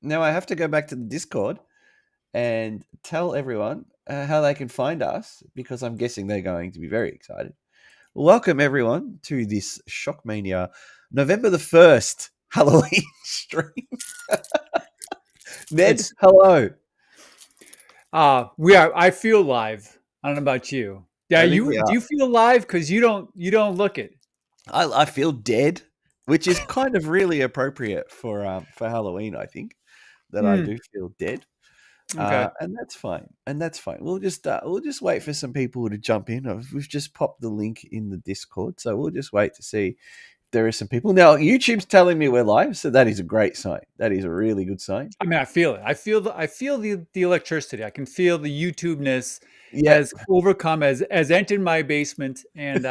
Now I have to go back to the Discord and tell everyone how they can find us because I'm guessing they're going to be very excited. Welcome everyone to this Shockmania November the 1st Halloween stream. Nedd, It's hello. I feel live. I don't know about you. Yeah, I think we do are. you feel live? Because you don't look it. I feel dead, which is kind of really appropriate for Halloween. I think that I Hmm. do feel dead. Okay. And that's fine. And that's fine. We'll just wait for some people to jump in. We've just popped the link in the Discord, so we'll just wait to see if there are some people. Now YouTube's telling me we're live, so that is a great sign. That is a really good sign. I mean, I feel it. I feel the electricity. I can feel the YouTube-ness Yeah, has overcome, has entered my basement, and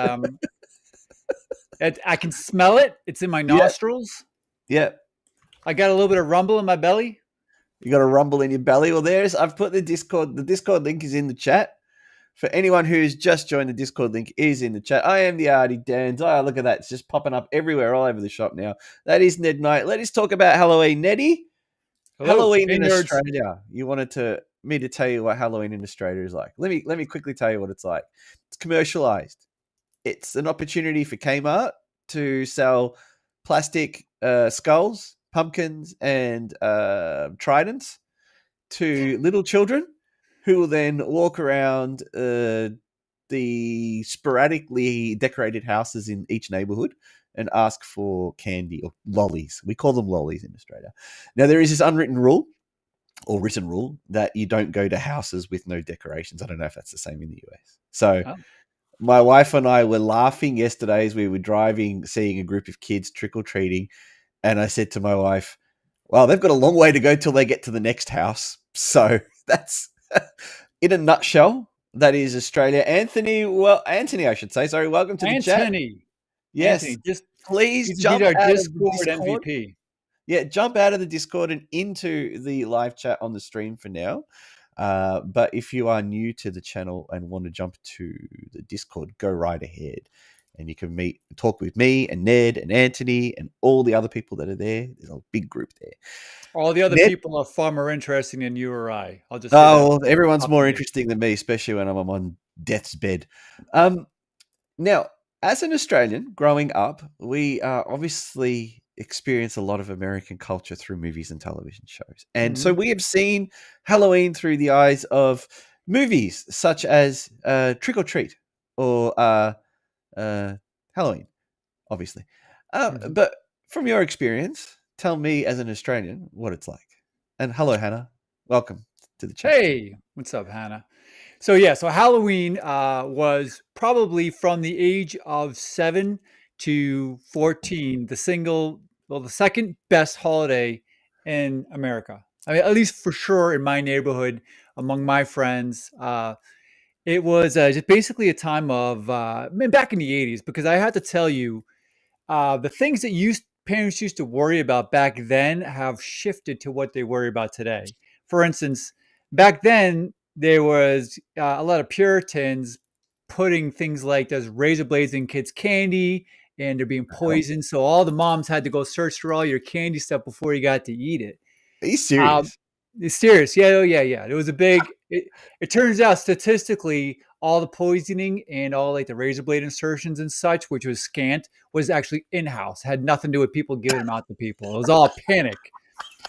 I can smell it. It's in my yeah, nostrils. yeah. I got a little bit of rumble in my belly. You got a rumble in your belly. Well, I've put the Discord. The Discord link is in the chat. For anyone who's just joined, the Discord link is in the chat. I am the Arty Dans. Oh, look at that. It's just popping up everywhere, all over the shop now. That is Nedd Knight. Let us talk about Halloween. Neddy, Hello, Halloween hey in nerds. Australia. You wanted me to tell you what Halloween in Australia is like. Let me quickly tell you what it's like. It's commercialized. It's an opportunity for Kmart to sell plastic skulls, pumpkins, and tridents to little children who will then walk around the sporadically decorated houses in each neighborhood and ask for candy or lollies. We call them lollies in Australia. Now, there is this unwritten rule or written rule that you don't go to houses with no decorations. I don't know if that's the same in the US. So, Oh, my wife and I were laughing yesterday as we were driving, seeing a group of kids trick or treating. And I said to my wife, well, they've got a long way to go till they get to the next house. So that's in a nutshell. That is Australia. Anthony, I should say. Sorry, welcome to the chat. Anthony, Yes, just please he's indeed jump our out of the Discord Discord. MVP. Yeah, jump out of the Discord and into the live chat on the stream for now. But if you are new to the channel and want to jump to the Discord, go right ahead. And you can talk with me and Nedd and Anthony and all the other people that are there. There's a big group there. All the other Nedd, people are far more interesting than you or I. I'll just say that oh, well, everyone's off the more gate. interesting than me, especially when I'm on death's bed. Now, as an Australian growing up, we obviously experience a lot of American culture through movies and television shows. And so Mhm. we have seen Halloween through the eyes of movies such as Trick or Treat or Halloween, obviously. Mhm. But from your experience, tell me as an Australian what it's like. And hello, Hannah. Welcome to the chat. Hey, what's up, Hannah? So Halloween was probably from the age of 7 to 14, the second best holiday in America. I mean, at least for sure in my neighborhood, among my friends. It was just basically a time of, I mean, back in the 80s, because I had to tell you, the things that parents used to worry about back then have shifted to what they worry about today. For instance, back then there was a lot of Puritans putting things like those razor blades in kids' candy, and they're being Uh-huh. poisoned. So all the moms had to go search through all your candy stuff before you got to eat it. Are you Um, serious? it's serious. Yeah, oh yeah, yeah. There was a big. It turns out statistically, all the poisoning and all like the razor blade insertions and such, which was scant, was actually in house. Had nothing to do with people giving them out to people. It was all panic.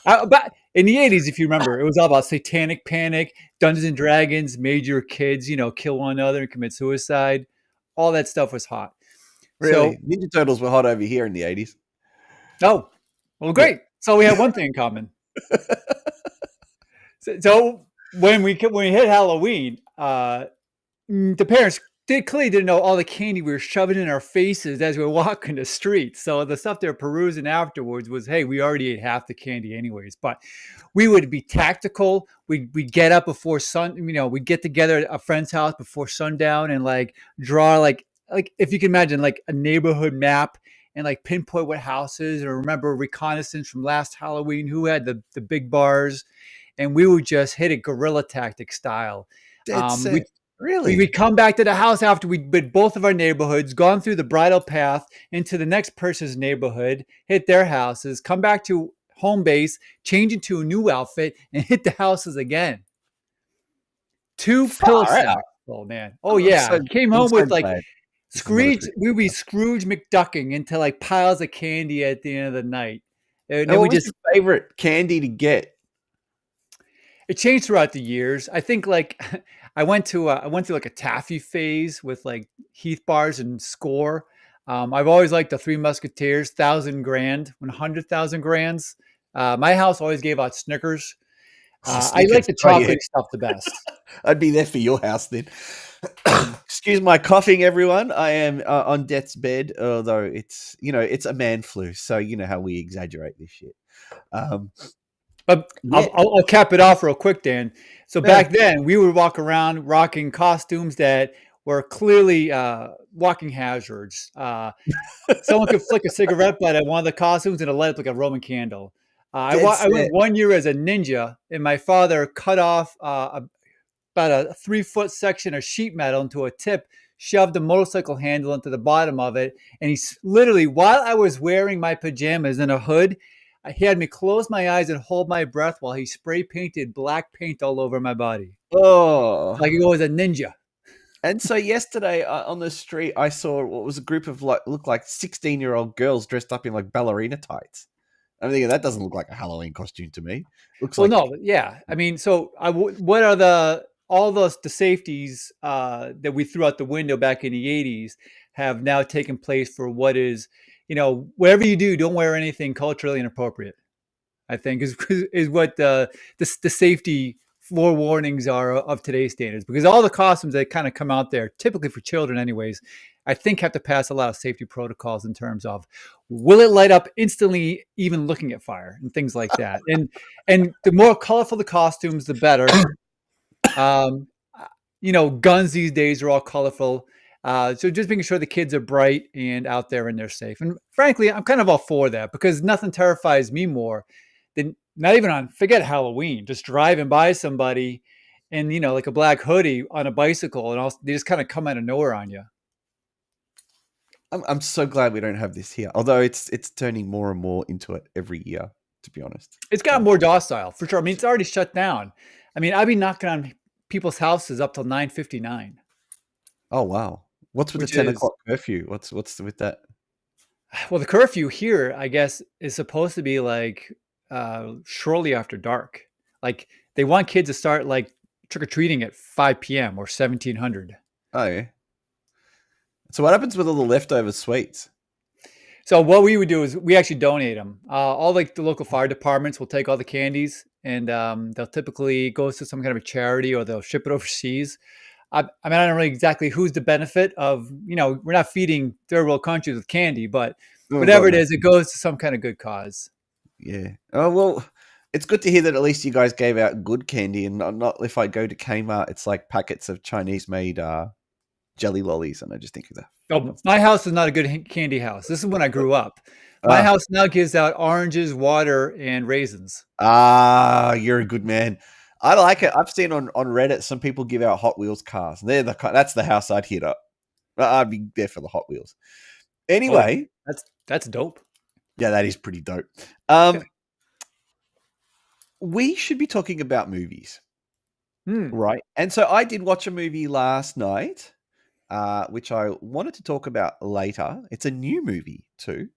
But in the 80s, if you remember, it was all about satanic panic. Dungeons and Dragons made your kids, kill one another and commit suicide. All that stuff was hot. Really? So, Ninja Turtles were hot over here in the 80s. oh, well, Yeah. great. So we have one thing in common. So when we hit Halloween, the parents they clearly didn't know all the candy we were shoving in our faces as we were walking the streets. So the stuff they're perusing afterwards was, hey, we already ate half the candy anyways. But we would be tactical. We'd get up before we'd get together at a friend's house before sundown and like draw like if you can imagine like a neighborhood map and like pinpoint what houses or remember reconnaissance from last Halloween, who had the big bars, and we would just hit it guerrilla tactic style. Dead Um, we set. we Really? would come back to the house after we'd been both of our neighborhoods, gone through the bridle path into the next person's neighborhood, hit their houses, come back to home base, change into a new outfit, and hit the houses again. 2 pillow Far out. sacks. Oh man. Oh yeah. Came I'm home so with like glad this is not a Scrooge. Christmas We'd be podcast. Scrooge McDucking into like piles of candy at the end of the night. And then And we what was just your favorite candy to get? it changed throughout the years. I think like I went through like a taffy phase with like Heath bars and Score. I've always liked the Three Musketeers, 1,000 grand, 100,000 grands. My house always gave out Snickers. Oh, I like Snickers. the Oh, yeah. chocolate stuff the best. I'd be there for your house then. Excuse my coughing, everyone. I am on death's bed, although it's a man flu, so you know how we exaggerate this shit. But Yeah. I'll cap it off real quick, Dan. So Yeah. back then, we would walk around rocking costumes that were clearly walking hazards. Someone could flick a cigarette butt at one of the costumes and it lit up like a Roman candle. I went 1 year as a ninja, and my father cut off about a 3-foot section of sheet metal into a tip, shoved a motorcycle handle into the bottom of it, and literally, while I was wearing my pajamas and a hood, he had me close my eyes and hold my breath while he spray painted black paint all over my body, Oh. like he was a ninja. And so yesterday on the street, I saw what was a group of looked like 16-year-old girls dressed up in like ballerina tights. I'm thinking that doesn't look like a Halloween costume to me. Looks Well, like no, yeah. I mean, so what are all the safeties that we threw out the window back in the 80s have now taken place for what is, whatever you do, don't wear anything culturally inappropriate. I think is what the safety forewarnings are of today's standards, because all the costumes that kind of come out there, typically for children anyways, I think have to pass a lot of safety protocols in terms of will it light up instantly even looking at fire and things like that. And the more colorful the costumes, the better. Guns these days are all colorful. So just making sure the kids are bright and out there and they're safe. And frankly, I'm kind of all for that, because nothing terrifies me more than not even forget Halloween, just driving by somebody and, like a black hoodie on a bicycle, and they just kind of come out of nowhere on you. I'm so glad we don't have this here. Although it's turning more and more into it every year, to be honest. It's gotten more docile for sure. I mean, it's already shut down. I mean, I've been knocking on people's houses up till 9:59. Oh wow! What's with the 10 o'clock curfew? What's with that? Well, the curfew here, I guess, is supposed to be like shortly after dark. Like they want kids to start like trick or treating at 5 p.m. or 1700. Oh yeah. So what happens with all the leftover sweets? So what we would do is we actually donate them. All like the local fire departments will take all the candies, and they'll typically go to some kind of a charity, or they'll ship it overseas. I mean, I don't know exactly who's the benefit of, we're not feeding third world countries with candy, but whatever it is, it goes to some kind of good cause. Yeah. Oh, well, it's good to hear that at least you guys gave out good candy, and not if I go to Kmart, it's like packets of Chinese made jelly lollies, and I just think of that. Oh, my house is not a good candy house. This is when I grew up. My house now gives out oranges, water, and raisins. You're a good man. I like it. I've seen on Reddit some people give out Hot Wheels cars. That's the house I'd hit up. I'd be there for the Hot Wheels. Anyway, that's dope. Yeah, that is pretty dope. We should be talking about movies, right? And so I did watch a movie last night, which I wanted to talk about later. It's a new movie too.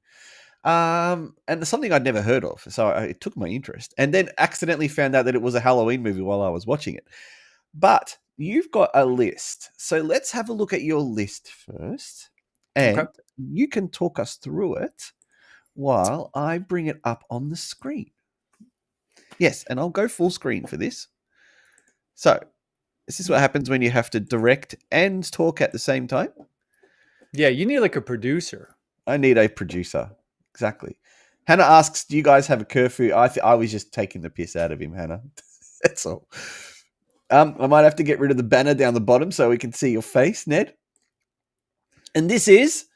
And it's something I'd never heard of, so it took my interest, and then accidentally found out that it was a Halloween movie while I was watching it. But you've got a list, so let's have a look at your list first, and you can talk us through it while I bring it up on the screen. Yes, and I'll go full screen for this. So this is what happens when you have to direct and talk at the same time. Yeah, you need like a producer. I need a producer. Exactly. Hannah asks, do you guys have a curfew? I was just taking the piss out of him, Hannah. That's all. I might have to get rid of the banner down the bottom so we can see your face, Nedd. And this is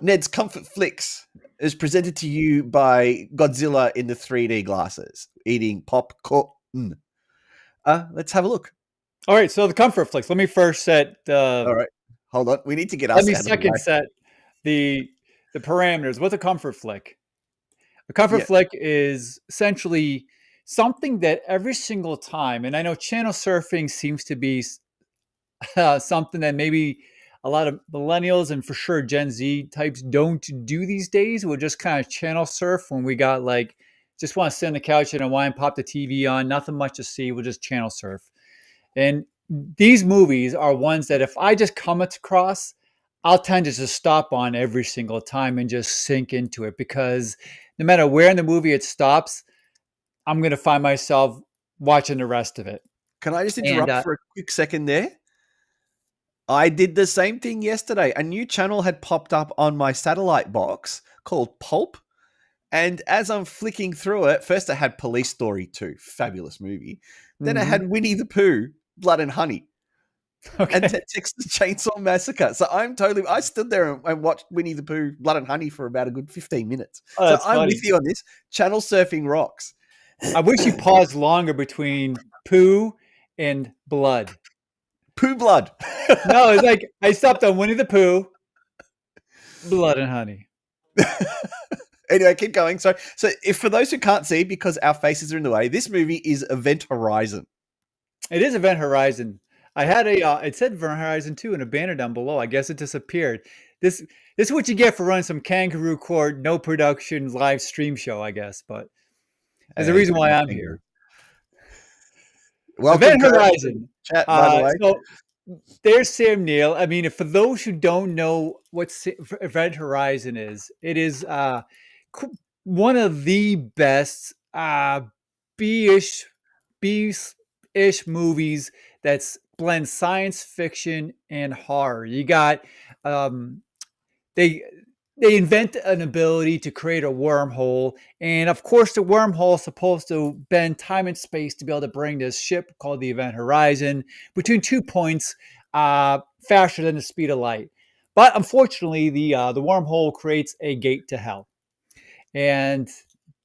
Nedd's Comfort Flicks, is presented to you by Godzilla in the 3D glasses, eating popcorn. Let's have a look. All right, so the Comfort Flicks. Let me first set all right, hold on. We need to get us. Let me second set the parameters. What's a comfort flick? A comfort Yeah. flick is essentially something that every single time, and I know channel surfing seems to be something that maybe a lot of millennials and for sure Gen Z types don't do these days. We'll just kind of channel surf when we got like, just want to sit on the couch and unwind, pop the TV on, nothing much to see. We'll just channel surf. And these movies are ones that if I just come across, I'll tend to just stop on every single time and just sink into it because no matter where in the movie it stops, I'm going to find myself watching the rest of it. Can I just And interrupt for a quick second there? I did the same thing yesterday. A new channel had popped up on my satellite box called Pulp. And as I'm flicking through it, first it had Police Story 2, fabulous movie. Then it had Winnie the Pooh, Blood and Honey, and Texas Chainsaw Massacre. So I stood there and watched Winnie the Pooh, Blood and Honey for about a good 15 minutes. Oh, so I'm with you on this. Channel surfing rocks. I wish you paused longer between poo and blood. Pooh blood. No, it's like I stopped on Winnie the Pooh, Blood and Honey. Anyway, keep going. So if for those who can't see, because our faces are in the way, this movie is Event Horizon. It is Event Horizon. I had it said Event Horizon 2 in a banner down below. I guess it disappeared. This is what you get for running some kangaroo court, no production live stream show, I guess. But there's a reason why I'm here. Welcome, Event Horizon. Chat, by the way. So there's Sam Neill. I mean, for those who don't know what Event Horizon is, it is one of the best B-ish movies that's blend science fiction and horror. You got they invent an ability to create a wormhole, and of course the wormhole is supposed to bend time and space to be able to bring this ship called the Event Horizon between 2 points faster than the speed of light. But unfortunately, the wormhole creates a gate to hell, and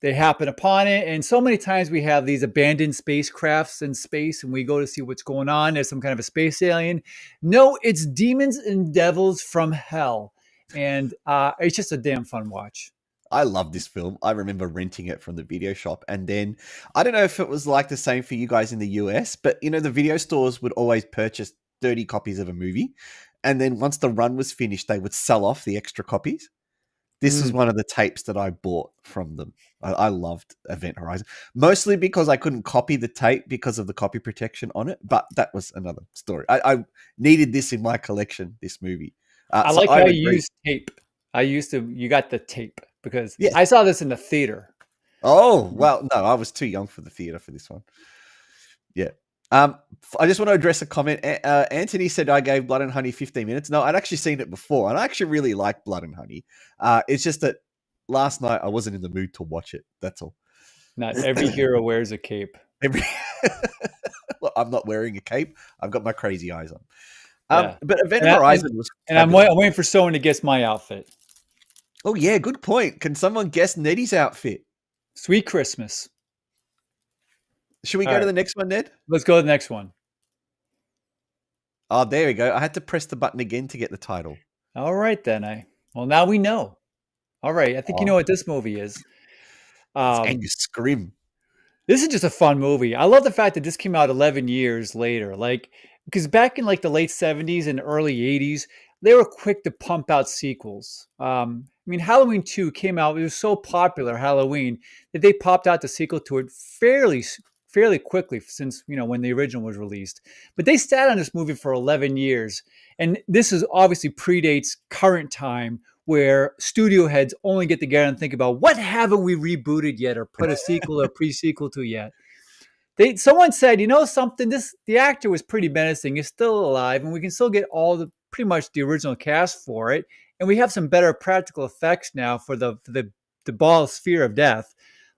they happen upon it. And so many times we have these abandoned spacecrafts in space, and we go to see what's going on. There's some kind of a space alien. No, it's demons and devils from hell. And it's just a damn fun watch. I love this film. I remember renting it from the video shop. And then I don't know if it was like the same for you guys in the US, but you know, the video stores would always purchase 30 copies of a movie. And then once the run was finished, they would sell off the extra copies. This was one of the tapes that I bought from them. I loved Event Horizon, mostly because I couldn't copy the tape because of the copy protection on it. But that was another story. I needed this in my collection, this movie. I like how you use tape. You got the tape because I saw this in the theater. Oh, well, no, I was too young for the theater for this one. Yeah. I just want to address a comment. Anthony said I gave Blood and Honey 15 minutes. No, I'd actually seen it before, and I actually really like Blood and Honey. It's just that last night I wasn't in the mood to watch it. That's all. Not every hero wears a cape. Well, I'm not wearing a cape. I've got my crazy eyes on. Yeah. But Event Horizon was... And I'm waiting for someone to guess my outfit. Oh, yeah, good point. Can someone guess Neddie's outfit? Sweet Christmas. Should we go to the next one, Nedd? Let's go to the next one. Oh, there we go. I had to press the button again to get the title. All right, then. Well, now we know. All right. I think you know what this movie is. It's Angus Scrim. This is just a fun movie. I love the fact that this came out 11 years later. Like, because back in like the late 70s and early 80s, they were quick to pump out sequels. I mean, Halloween 2 came out. It was so popular, Halloween, that they popped out the sequel to it fairly quickly since, you know, when the original was released. But they sat on this movie for 11 years. And this is obviously predates current time where studio heads only get together and think about what haven't we rebooted yet or put a sequel or pre-sequel to yet. Someone said, you know something, the actor was pretty menacing. He's still alive, and we can still get pretty much the original cast for it. And we have some better practical effects now for the ball sphere of death.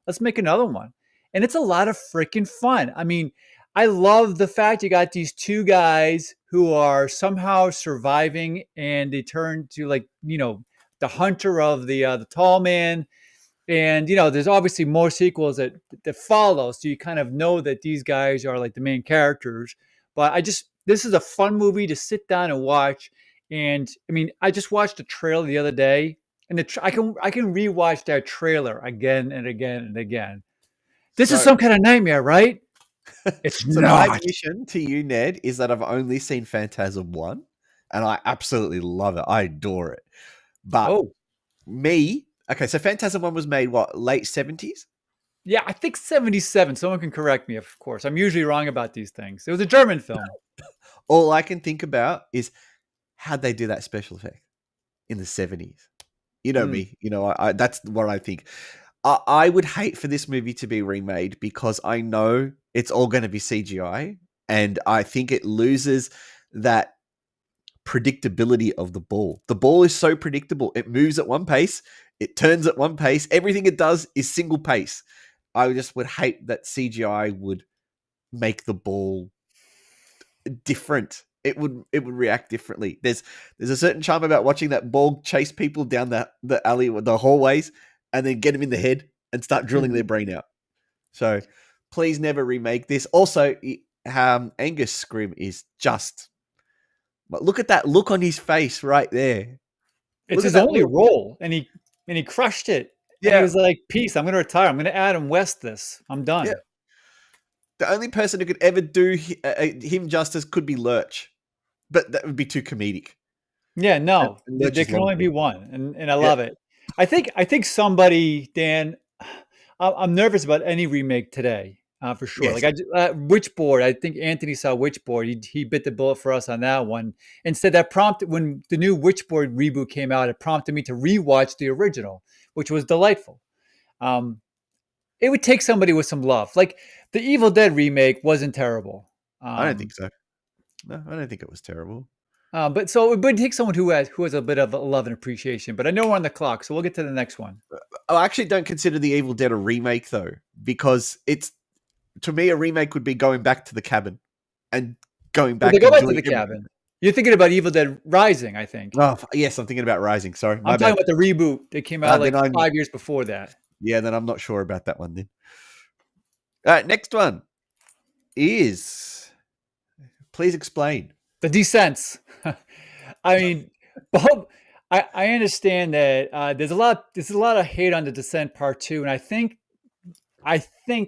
Let's make another one. And it's a lot of freaking fun. I mean, I love the fact you got these two guys who are somehow surviving, and they turn to, like, you know, the hunter of the tall man. And, you know, there's obviously more sequels that follow. So you kind of know that these guys are like the main characters. But this is a fun movie to sit down and watch. And I mean, I just watched a trailer the other day, and I can rewatch that trailer again and again and again. This is So, some kind of nightmare, right? It's so my not. admission to you, Ned, is that I've only seen Phantasm 1, and I absolutely love it. I adore it. But Oh, okay, so Phantasm 1 was made, what, late 70s? yeah, I think 77. Someone can correct me, of course. I'm usually wrong about these things. It was a German film. All I can think about is how'd they do that special effect in the 70s? You know Mm. me. That's what I think. I would hate for this movie to be remade because I know it's all going to be CGI, and I think it loses that predictability of the ball. The ball is so predictable. It moves at one pace, it turns at one pace. Everything it does is single pace. I just would hate that CGI would make the ball different. It would react differently. There's a certain charm about watching that ball chase people down the alley, the hallways, and then get them in the head and start drilling their brain out. So please never remake this. Also, Angus Scrim is just. But look at that look on his face right there. It's Look at his that only look. role, and he crushed it. And he Yeah, was like, "Peace. I'm going to retire. I'm going to Adam West this. I'm done." yeah. The only person who could ever do him justice could be Lurch, but that would be too comedic. Yeah, no, And Lurch there is can only be long. one, and I Yeah. love it. I think somebody, Dan, I'm nervous about any remake today, for sure. Yes. Like Witchboard, I think Anthony saw Witchboard. He bit the bullet for us on that one. Instead, that prompted when the new Witchboard reboot came out, it prompted me to rewatch the original, which was delightful. It would take somebody with some love. Like the Evil Dead remake wasn't terrible. I don't think so. No, I don't think it was terrible. But it would take someone who has a bit of love and appreciation. But I know we're on the clock, so we'll get to the next one. I actually don't consider the Evil Dead a remake though, because to me a remake would be going back to the cabin and going Well, back they go and back to doing the everything. cabin. You're thinking about Evil Dead Rising, I think. Oh yes, I'm thinking about Rising. Sorry, my I'm talking bad. about the reboot that came out like Then 5 years before that. Yeah, then I'm not sure about that one then. All right, next one is, please explain. The Descents. I mean, Bob, I understand that there's a lot of hate on The Descent Part 2, and I think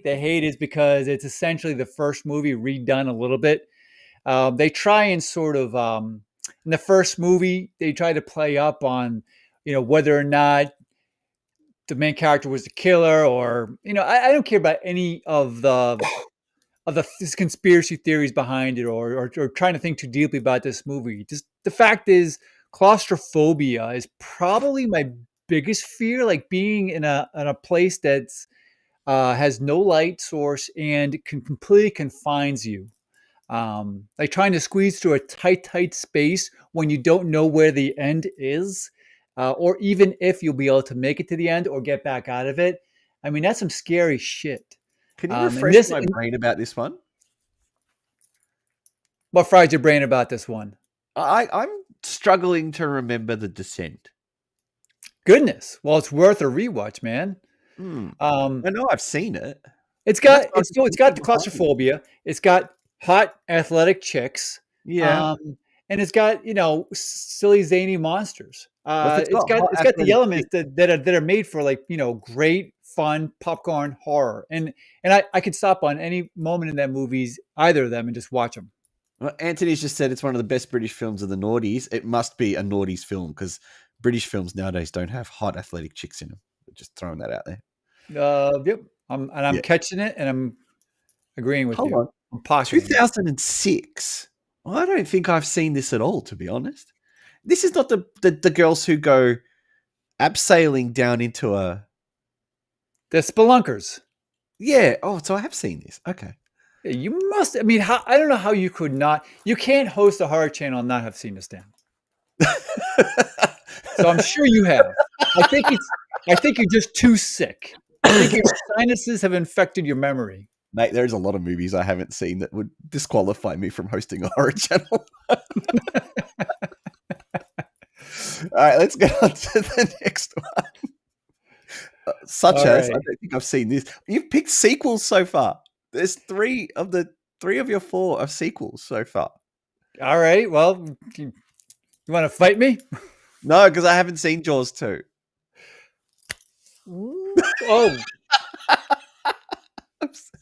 the hate is because it's essentially the first movie redone a little bit. They try and sort of in the first movie they try to play up on whether or not the main character was the killer, or I don't care about any of the conspiracy theories behind it, or trying to think too deeply about this movie. Just the fact is, claustrophobia is probably my biggest fear. Like being in a place that's has no light source and completely confines you. Like trying to squeeze through a tight space when you don't know where the end is, or even if you'll be able to make it to the end or get back out of it. I mean, that's some scary shit. Can you And refresh my brain about this one? What fries your brain about this one? I'm struggling to remember The Descent. Goodness. Well, it's worth a rewatch, man. I know I've seen it. It's got the claustrophobia. It's got hot athletic chicks. Yeah. And it's got silly zany monsters. It's got the elements that are made for great fun popcorn horror. And I could stop on any moment in that movie's either of them and just watch them. Well, Anthony's just said it's one of the best British films of the noughties. It must be a noughties film because British films nowadays don't have hot athletic chicks in them. Just throwing that out there. Yep. I'm catching it, and I'm agreeing with you. Hold on. I'm 2006. I don't think I've seen this at all, to be honest. This is not the girls who go abseiling down into a... The Spelunkers. Yeah. Oh, so I have seen this. Okay. Yeah, you must. I mean, I don't know how you could not. You can't host a horror channel and not have seen this, Dan. So I'm sure you have. I think you're just too sick. I think your sinuses have infected your memory. Mate, there's a lot of movies I haven't seen that would disqualify me from hosting a horror channel. All right, let's get on to the next one. I don't think I've seen this. You've picked sequels so far. There's three of your four of sequels so far. All right. Well, you want to fight me? No, because I haven't seen Jaws 2. Oh,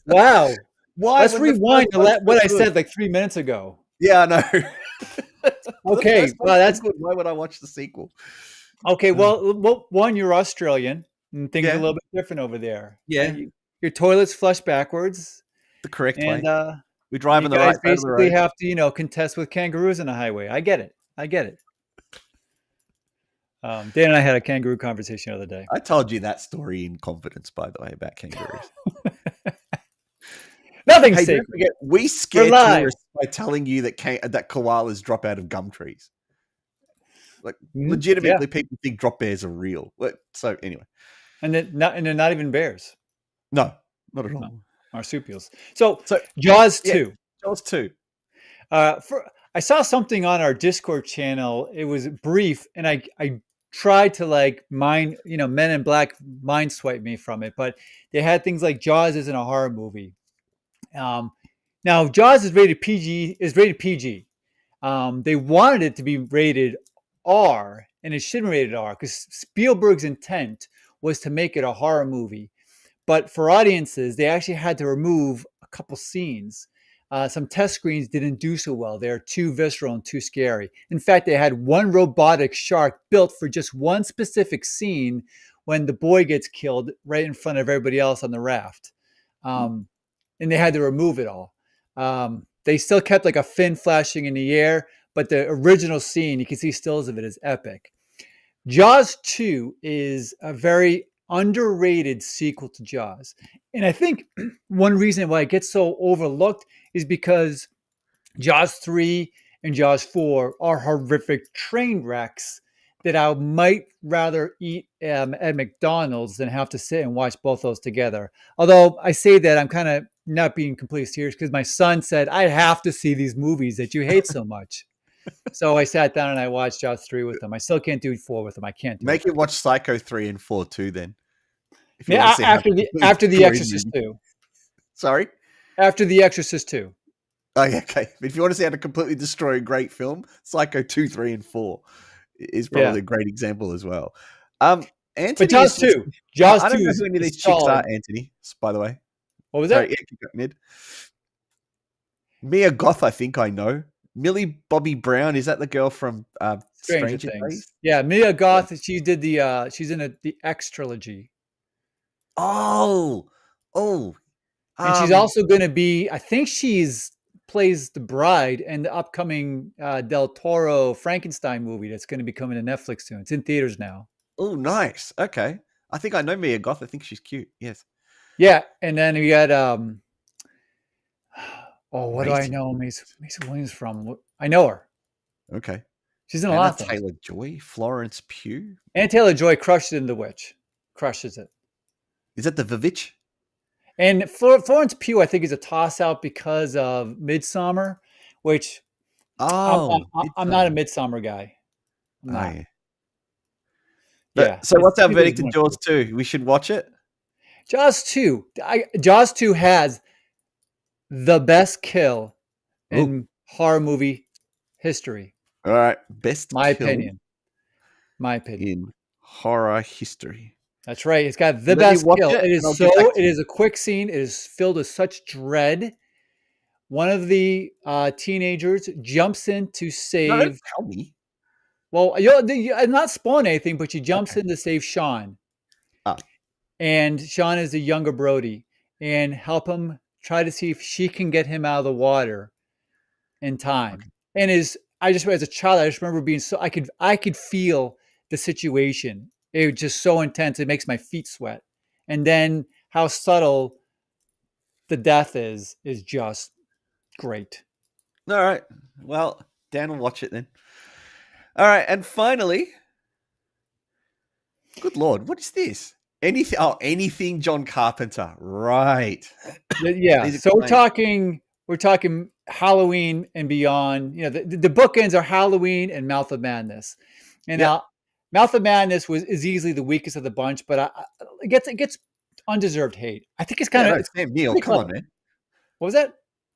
wow. Why? Let's When the first rewind to one's so what I good? said like 3 minutes ago. Yeah, I know. The Okay, first one's well, so that's good. Why would I watch the sequel? okay. Well, one, you're Australian, and things are a Yeah, little bit different over there. yeah, Your toilets flush backwards, the correct and way. We drive you on the guys right side of the basically road. have to, contest with kangaroos on the highway. I get it. I get it. Dan and I had a kangaroo conversation the other day. I told you that story in confidence, by the way, about kangaroos. Nothing's Hey, don't sacred. forget, we We're scare live. tourists by telling you that that koalas drop out of gum trees. Like, Yeah, legitimately, people think drop bears are real. So anyway, and they're not even bears. no, not at all. No, marsupials. So So Jaws yeah, 2. Jaws 2. I saw something on our Discord channel. It was brief, and I tried to like Men in Black mind swipe me from it, but they had things like Jaws isn't a horror movie. Now Jaws is rated PG. They wanted it to be rated R, and it should be rated R because Spielberg's intent was to make it a horror movie. But for audiences, they actually had to remove a couple scenes. Some test screens didn't do so well. They're too visceral and too scary. In fact, they had one robotic shark built for just one specific scene when the boy gets killed right in front of everybody else on the raft. And they had to remove it all. They still kept like a fin flashing in the air, but the original scene, you can see stills of it, is epic. Jaws 2 is a very underrated sequel to Jaws. And I think one reason why it gets so overlooked is because Jaws 3 and Jaws 4 are horrific train wrecks that I might rather eat at McDonald's than have to sit and watch both those together. Although I say that, I'm kind of not being completely serious because my son said, I have to see these movies that you hate so much. So I sat down and I watched Jaws 3 with him. I still can't do 4 with him. I can't do Make it. it watch Psycho 3 and 4 too, then. If you want Yeah, to see how after the destroyed Exorcist movie. 2. Sorry? After the Exorcist 2. Oh, yeah, okay. If you want to see how to completely destroy a great film, Psycho 2, 3, and 4 is probably Yeah. a great example as well. Anthony, But Jaws 2. Jaws I don't 2 know is, who any of is these chicks are, solid. Anthony, by the way. What was Sorry, that? yeah, keep going, Ned. Mia Goth, I think I know. Millie Bobby Brown, is that the girl from Stranger Stranger Things. Days? Yeah, Mia Goth, she did she's in the X trilogy. Oh, And she's also going to be, I think plays the bride in the upcoming Del Toro Frankenstein movie that's going to be coming to Netflix soon. It's in theaters now. oh, nice. Okay. I think I know Mia Goth. I think she's cute. Yes. Yeah, and then we got what do I Macy. know Macy Williams from? I know her. Okay. She's in a Anna lot of things. Taylor-Joy, Florence Pugh. Anna Taylor-Joy crushed it in The Witch. Crushes it. Is that the Vivitch? And Florence Pugh, I think, is a toss-out because of Midsommar, which I'm not a Midsommar guy. I'm not. Yeah. Yeah. So what's our People verdict in just Jaws 2? We should watch it? Jaws 2. Jaws 2 has the best kill in horror movie history. All right. Best My kill opinion. in horror history. That's right. It's got the Let me best watch kill. it, It and I'll is get back to it you. is a quick scene. It is filled with such dread. One of the teenagers jumps in to No, save. don't tell me. Well, I'm not spoiling anything, but she jumps in to save Sean. Ah. And Sean is the younger Brody, and help him try to see if she can get him out of the water in time. Okay. And as a child, I just remember being so I could feel the situation. It was just so intense. It makes my feet sweat. And then how subtle the death is just great. All right. Well, Dan will watch it then. All right. And finally, good Lord, what is this? Anything John Carpenter. Right. Yeah. So we're talking Halloween and beyond. The bookends are Halloween and Mouth of Madness. And now Mouth of Madness is easily the weakest of the bunch, but it gets undeserved hate. I think it's kind of Sam Neill. Come on, man. What was that?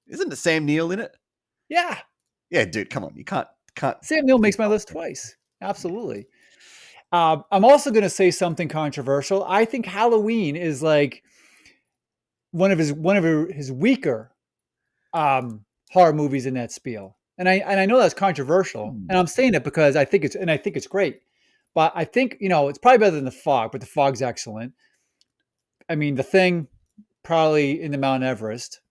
Isn't it Sam Neill in it? Yeah. Yeah, dude, come on. You can't. Sam Neill makes my list twice. Absolutely. I'm also going to say something controversial. I think Halloween is like one of his weaker horror movies in that spiel. And I know that's controversial, Hmm. and I'm saying it because I think it's great. But I think it's probably better than The Fog, but The Fog's excellent. I mean, The Thing probably in the Mount Everest,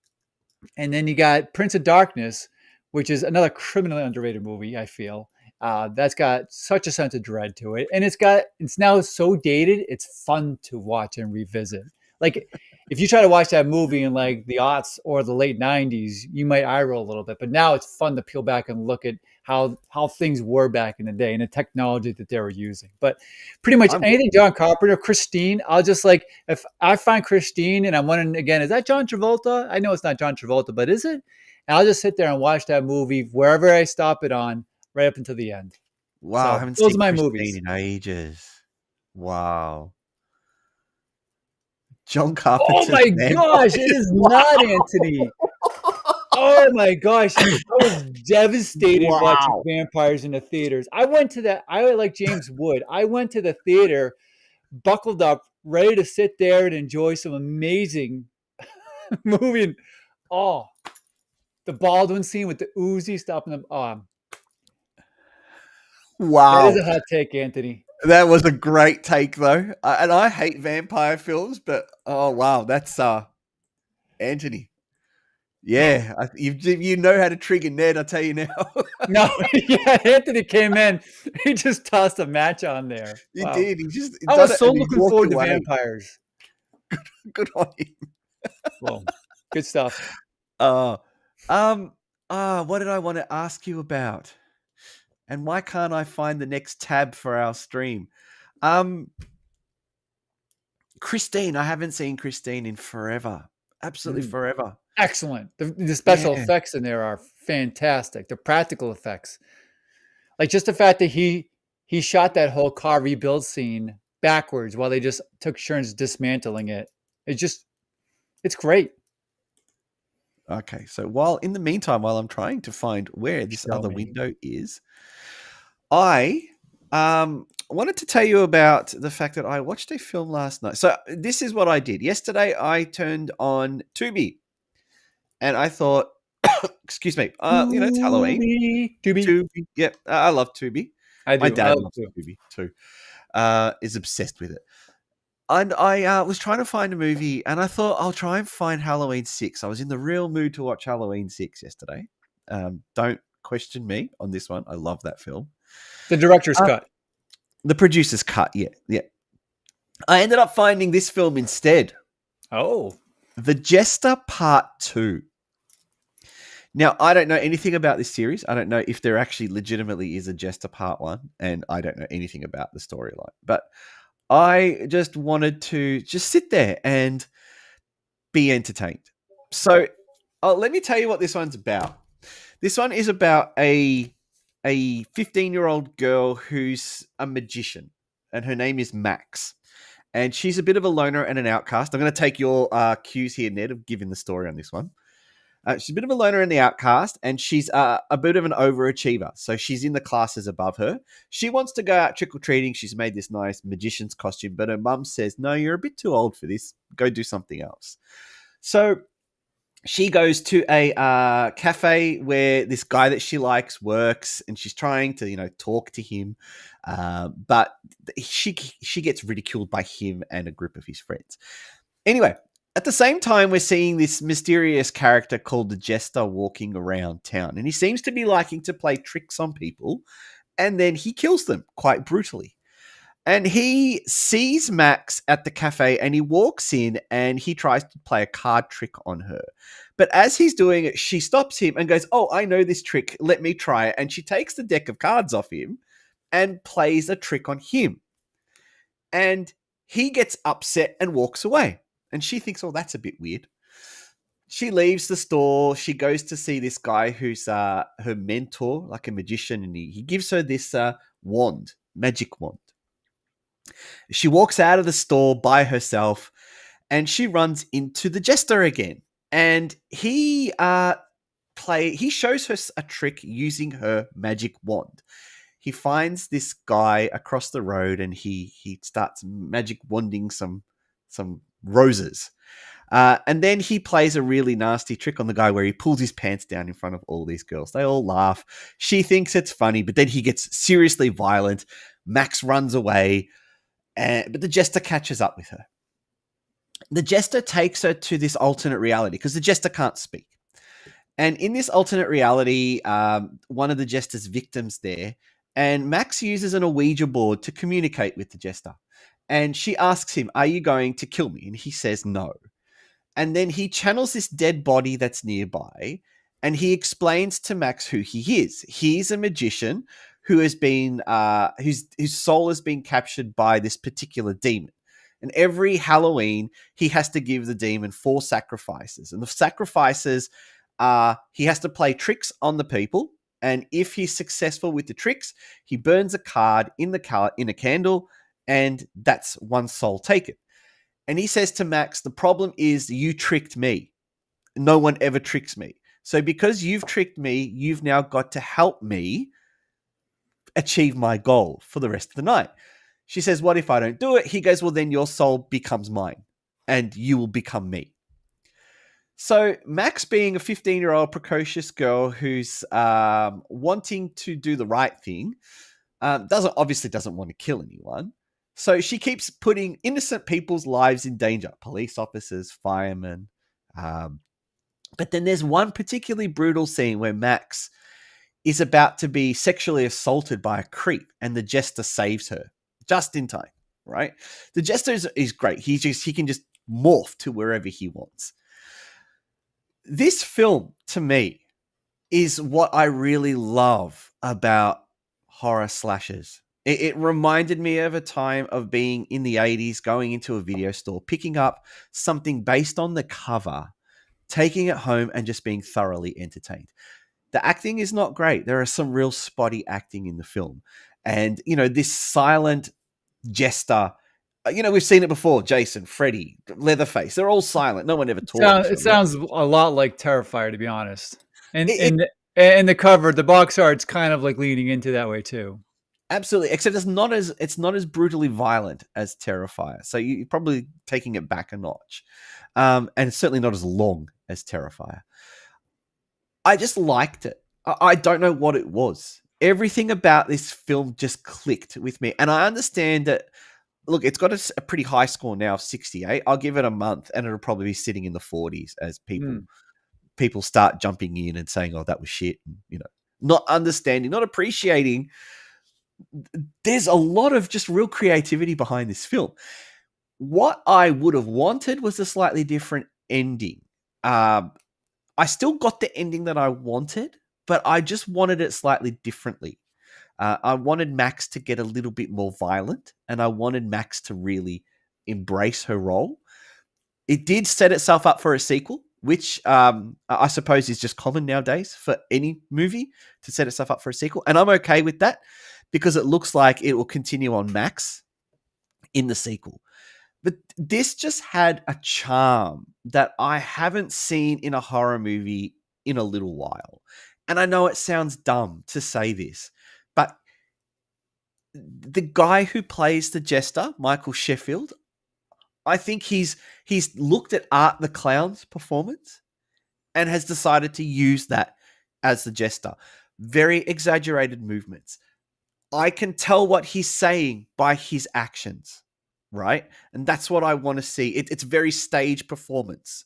and then you got Prince of Darkness, which is another criminally underrated movie. I feel that's got such a sense of dread to it, and it's now so dated. It's fun to watch and revisit. Like if you try to watch that movie in like the aughts or the late '90s, you might eye roll a little bit. But now it's fun to peel back and look at how things were back in the day and the technology that they were using. But pretty much I'm anything John Carpenter, Christine, I'll just like if I find Christine and I'm wondering again, is that John Travolta? I know it's not John Travolta, but is it? And I'll just sit there and watch that movie wherever I stop it on, right up until the end. Wow, I So haven't those seen are my Christine movies. in ages. Wow. John Oh Carpenter's my gosh, it vampires. is not Wow. Anthony. Oh my gosh, I was devastated watching Wow. vampires in the theaters. I went to that. I like James Wood. I went to the theater, buckled up, ready to sit there and enjoy some amazing movie. And, oh, the Baldwin scene with the Uzi stopping them. Oh, that is Wow. a hot take, Anthony. That was a great take though. And I hate vampire films, but oh wow, that's Anthony. Yeah, you know how to trigger Ned, I tell you now. No, yeah, Anthony came in. He just tossed a match on there. He Wow. did. He just I done was it so and he looking walked forward to away. vampires. Good on him. Well, good stuff. Uh, um, what did I want to ask you about? And why can't I find the next tab for our stream? Um, Christine, I haven't seen Christine in forever. Absolutely Mm. forever. Excellent. The special Yeah. effects in there are fantastic. The practical effects, like just the fact that he shot that whole car rebuild scene backwards while they just took turns dismantling it. It's great. Okay, so in the meantime, while I'm trying to find where this Show other me. window is, I wanted to tell you about the fact that I watched a film last night. So this is what I did. Yesterday, I turned on Tubi, and I thought, excuse me, it's Halloween. To be. Tubi, yep, I love Tubi. I My do. I dad love loves to. Tubi too. Is obsessed with it. And I was trying to find a movie, and I thought I'll try and find Halloween 6. I was in the real mood to watch Halloween 6 yesterday. Don't question me on this one. I love that film. The director's cut. The producer's cut, yeah. I ended up finding this film instead. Oh. The Jester Part 2. Now, I don't know anything about this series. I don't know if there actually legitimately is a Jester Part 1, and I don't know anything about the storyline. But I just wanted to just sit there and be entertained. So let me tell you what this one's about. This one is about a 15-year-old girl who's a magician, and her name is Max. And she's a bit of a loner and an outcast. I'm going to take your cues here, Ned, of giving the story on this one. She's a bit of a loner and the outcast, and she's a bit of an overachiever. So she's in the classes above her. She wants to go out trick-or-treating. She's made this nice magician's costume, but her mum says, no, you're a bit too old for this. Go do something else. So she goes to a cafe where this guy that she likes works, and she's trying to, talk to him. But she gets ridiculed by him and a group of his friends. Anyway, at the same time, we're seeing this mysterious character called the Jester walking around town, and he seems to be liking to play tricks on people, and then he kills them quite brutally. And he sees Max at the cafe, and he walks in, and he tries to play a card trick on her. But as he's doing it, she stops him and goes, oh, I know this trick. Let me try it. And she takes the deck of cards off him and plays a trick on him. And he gets upset and walks away. And she thinks, oh, that's a bit weird. She leaves the store. She goes to see this guy who's her mentor, like a magician, and he gives her this wand, magic wand. She walks out of the store by herself, and she runs into the Jester again. And he shows her a trick using her magic wand. he finds this guy across the road, and he starts magic wanding some roses. And then he plays a really nasty trick on the guy where he pulls his pants down in front of all these girls. They all laugh. She thinks it's funny, but then he gets seriously violent. Max runs away, but the Jester catches up with her. The Jester takes her to this alternate reality because the Jester can't speak. And in this alternate reality, one of the Jester's victims there, and Max uses an Ouija board to communicate with the Jester. And she asks him, "Are you going to kill me?" And he says no. And then he channels this dead body that's nearby, and he explains to Max who he is. He's a magician who has been, whose soul has been captured by this particular demon. And every Halloween, he has to give the demon 4 sacrifices. And the sacrifices are, he has to play tricks on the people. And if he's successful with the tricks, he burns a card in a candle, and that's one soul taken. And he says to Max, the problem is you tricked me. No one ever tricks me. So because you've tricked me, you've now got to help me achieve my goal for the rest of the night. She says, what if I don't do it? He goes, well, then your soul becomes mine and you will become me. So Max, being a 15-year-old precocious girl who's wanting to do the right thing, obviously doesn't want to kill anyone. So she keeps putting innocent people's lives in danger. Police officers, firemen. But then there's one particularly brutal scene where Max is about to be sexually assaulted by a creep, and the Jester saves her just in time, right? The Jester is great. He can just morph to wherever he wants. This film, to me, is what I really love about horror slashers. It reminded me of a time of being in the 80s, going into a video store, picking up something based on the cover, taking it home, and just being thoroughly entertained. The acting is not great. There are some real spotty acting in the film. And, this silent Jester, we've seen it before. Jason, Freddy, Leatherface, they're all silent. No one ever talks. It sounds a lot like Terrifier, to be honest. And the cover, the box art's kind of like leaning into that way too. Absolutely, except it's not as brutally violent as Terrifier. So you're probably taking it back a notch. And it's certainly not as long as Terrifier. I just liked it. I don't know what it was. Everything about this film just clicked with me. And I understand that, look, it's got a pretty high score now of 68. I'll give it a month and it'll probably be sitting in the 40s as people start jumping in and saying, oh, that was shit. And, not understanding, not appreciating. There's a lot of just real creativity behind this film. What I would have wanted was a slightly different ending. I still got the ending that I wanted, but I just wanted it slightly differently. I wanted Max to get a little bit more violent, and I wanted Max to really embrace her role. It did set itself up for a sequel, which I suppose is just common nowadays for any movie to set itself up for a sequel. And I'm okay with that because it looks like it will continue on Max in the sequel. But this just had a charm that I haven't seen in a horror movie in a little while. And I know it sounds dumb to say this, but the guy who plays the Jester, Michael Sheffield, I think he's looked at Art the Clown's performance and has decided to use that as the Jester. Very exaggerated movements. I can tell what he's saying by his actions, right? And that's what I want to see. It's very stage performance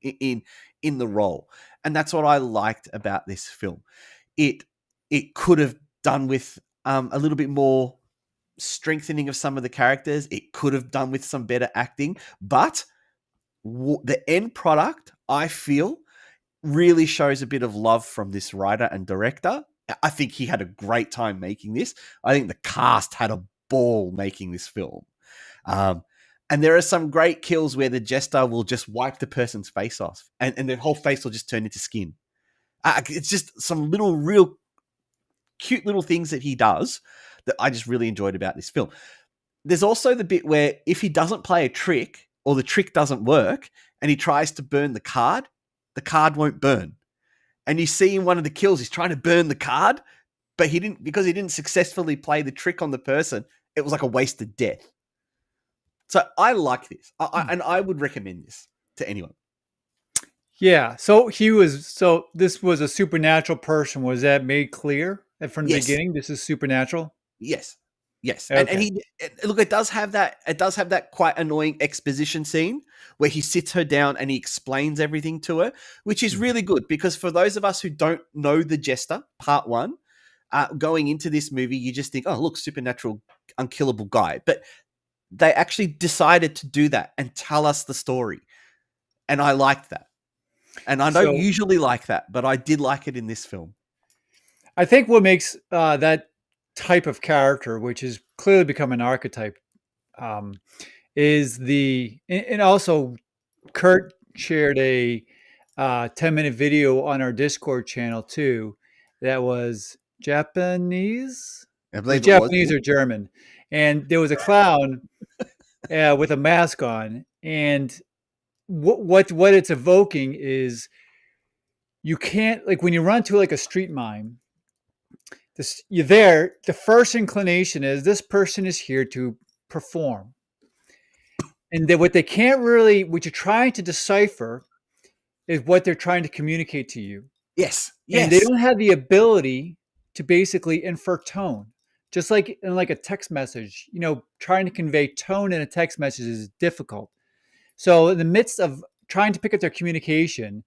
in the role. And that's what I liked about this film. It could have done with a little bit more strengthening of some of the characters. It could have done with some better acting, but the end product, I feel, really shows a bit of love from this writer and director. I think he had a great time making this. I think the cast had a ball making this film. And there are some great kills where the Jester will just wipe the person's face off and their whole face will just turn into skin. It's just some little real cute little things that he does that I just really enjoyed about this film. There's also the bit where if he doesn't play a trick or the trick doesn't work and he tries to burn the card won't burn. And you see in one of the kills, he's trying to burn the card. but because he didn't successfully play the trick on the person, it was like a wasted death. So I like this, and I would recommend this to anyone. Yeah. So this was a supernatural person. Was that made clear from the beginning? This is supernatural. Yes. Okay. And look, it does have that quite annoying exposition scene where he sits her down and he explains everything to her, which is really good, because for those of us who don't know the Jester part 1, going into this movie, you just think, oh, look, supernatural, unkillable guy. But they actually decided to do that and tell us the story. And I liked that. And I don't usually like that, but I did like it in this film. I think what makes that type of character, which has clearly become an archetype, is and also Kurt shared a 10-minute video on our Discord channel too that was Japanese. I believe Japanese or German, and there was a clown with a mask on, and what it's evoking is, you can't, like, when you run to like a street mime, you're there, the first inclination is this person is here to perform, and then what you're trying to decipher is what they're trying to communicate to you. Yes. And they don't have the ability to basically infer tone. Just like in like a text message, trying to convey tone in a text message is difficult. So in the midst of trying to pick up their communication,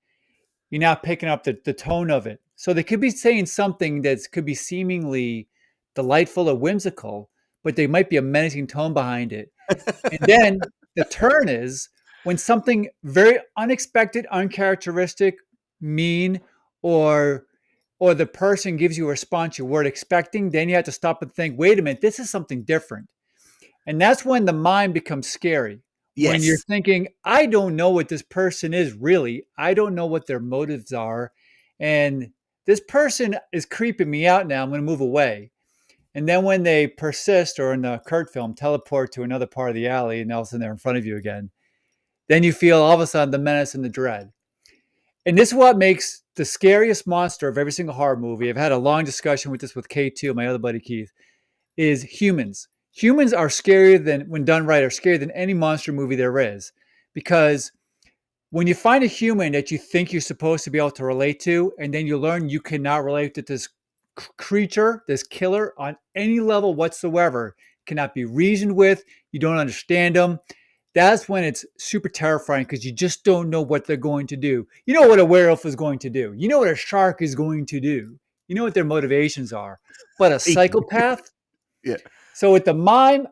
you're not picking up the tone of it. So they could be saying something that could be seemingly delightful or whimsical, but there might be a menacing tone behind it. And then the turn is when something very unexpected, uncharacteristic, mean, or the person gives you a response you weren't expecting, then you have to stop and think, wait a minute, this is something different. And that's when the mind becomes scary. Yes. When you're thinking, I don't know what this person is really. I don't know what their motives are. And this person is creeping me out now. I'm going to move away. And then when they persist, or in the Kurt film, teleport to another part of the alley and all of a sudden they're in front of you again, then you feel all of a sudden the menace and the dread. And this is what makes the scariest monster of every single horror movie. I've had a long discussion with this with K2, my other buddy Keith, is humans. Humans are scarier than, when done right, are scarier than any monster movie there is. Because when you find a human that you think you're supposed to be able to relate to, and then you learn you cannot relate to this creature, this killer, on any level whatsoever, cannot be reasoned with, you don't understand them, that's when it's super terrifying, because you just don't know what they're going to do. You know what a werewolf is going to do. You know what a shark is going to do. You know what their motivations are. But a psychopath? Yeah. So with the mime,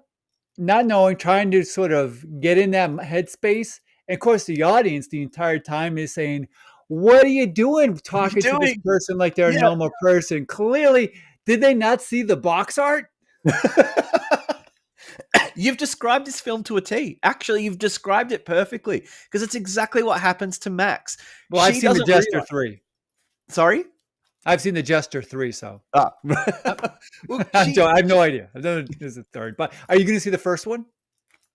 not knowing, trying to sort of get in that headspace, and of course the audience the entire time is saying, what are you doing talking to this person like they're a normal person? Clearly, did they not see the box art? You've described this film to a T. Actually, you've described it perfectly, because it's exactly what happens to Max. Well, I've seen The Jester 3. Sorry? I've seen The Jester 3, so. Well, I have no idea. I don't know if there's a third. But are you going to see the first one?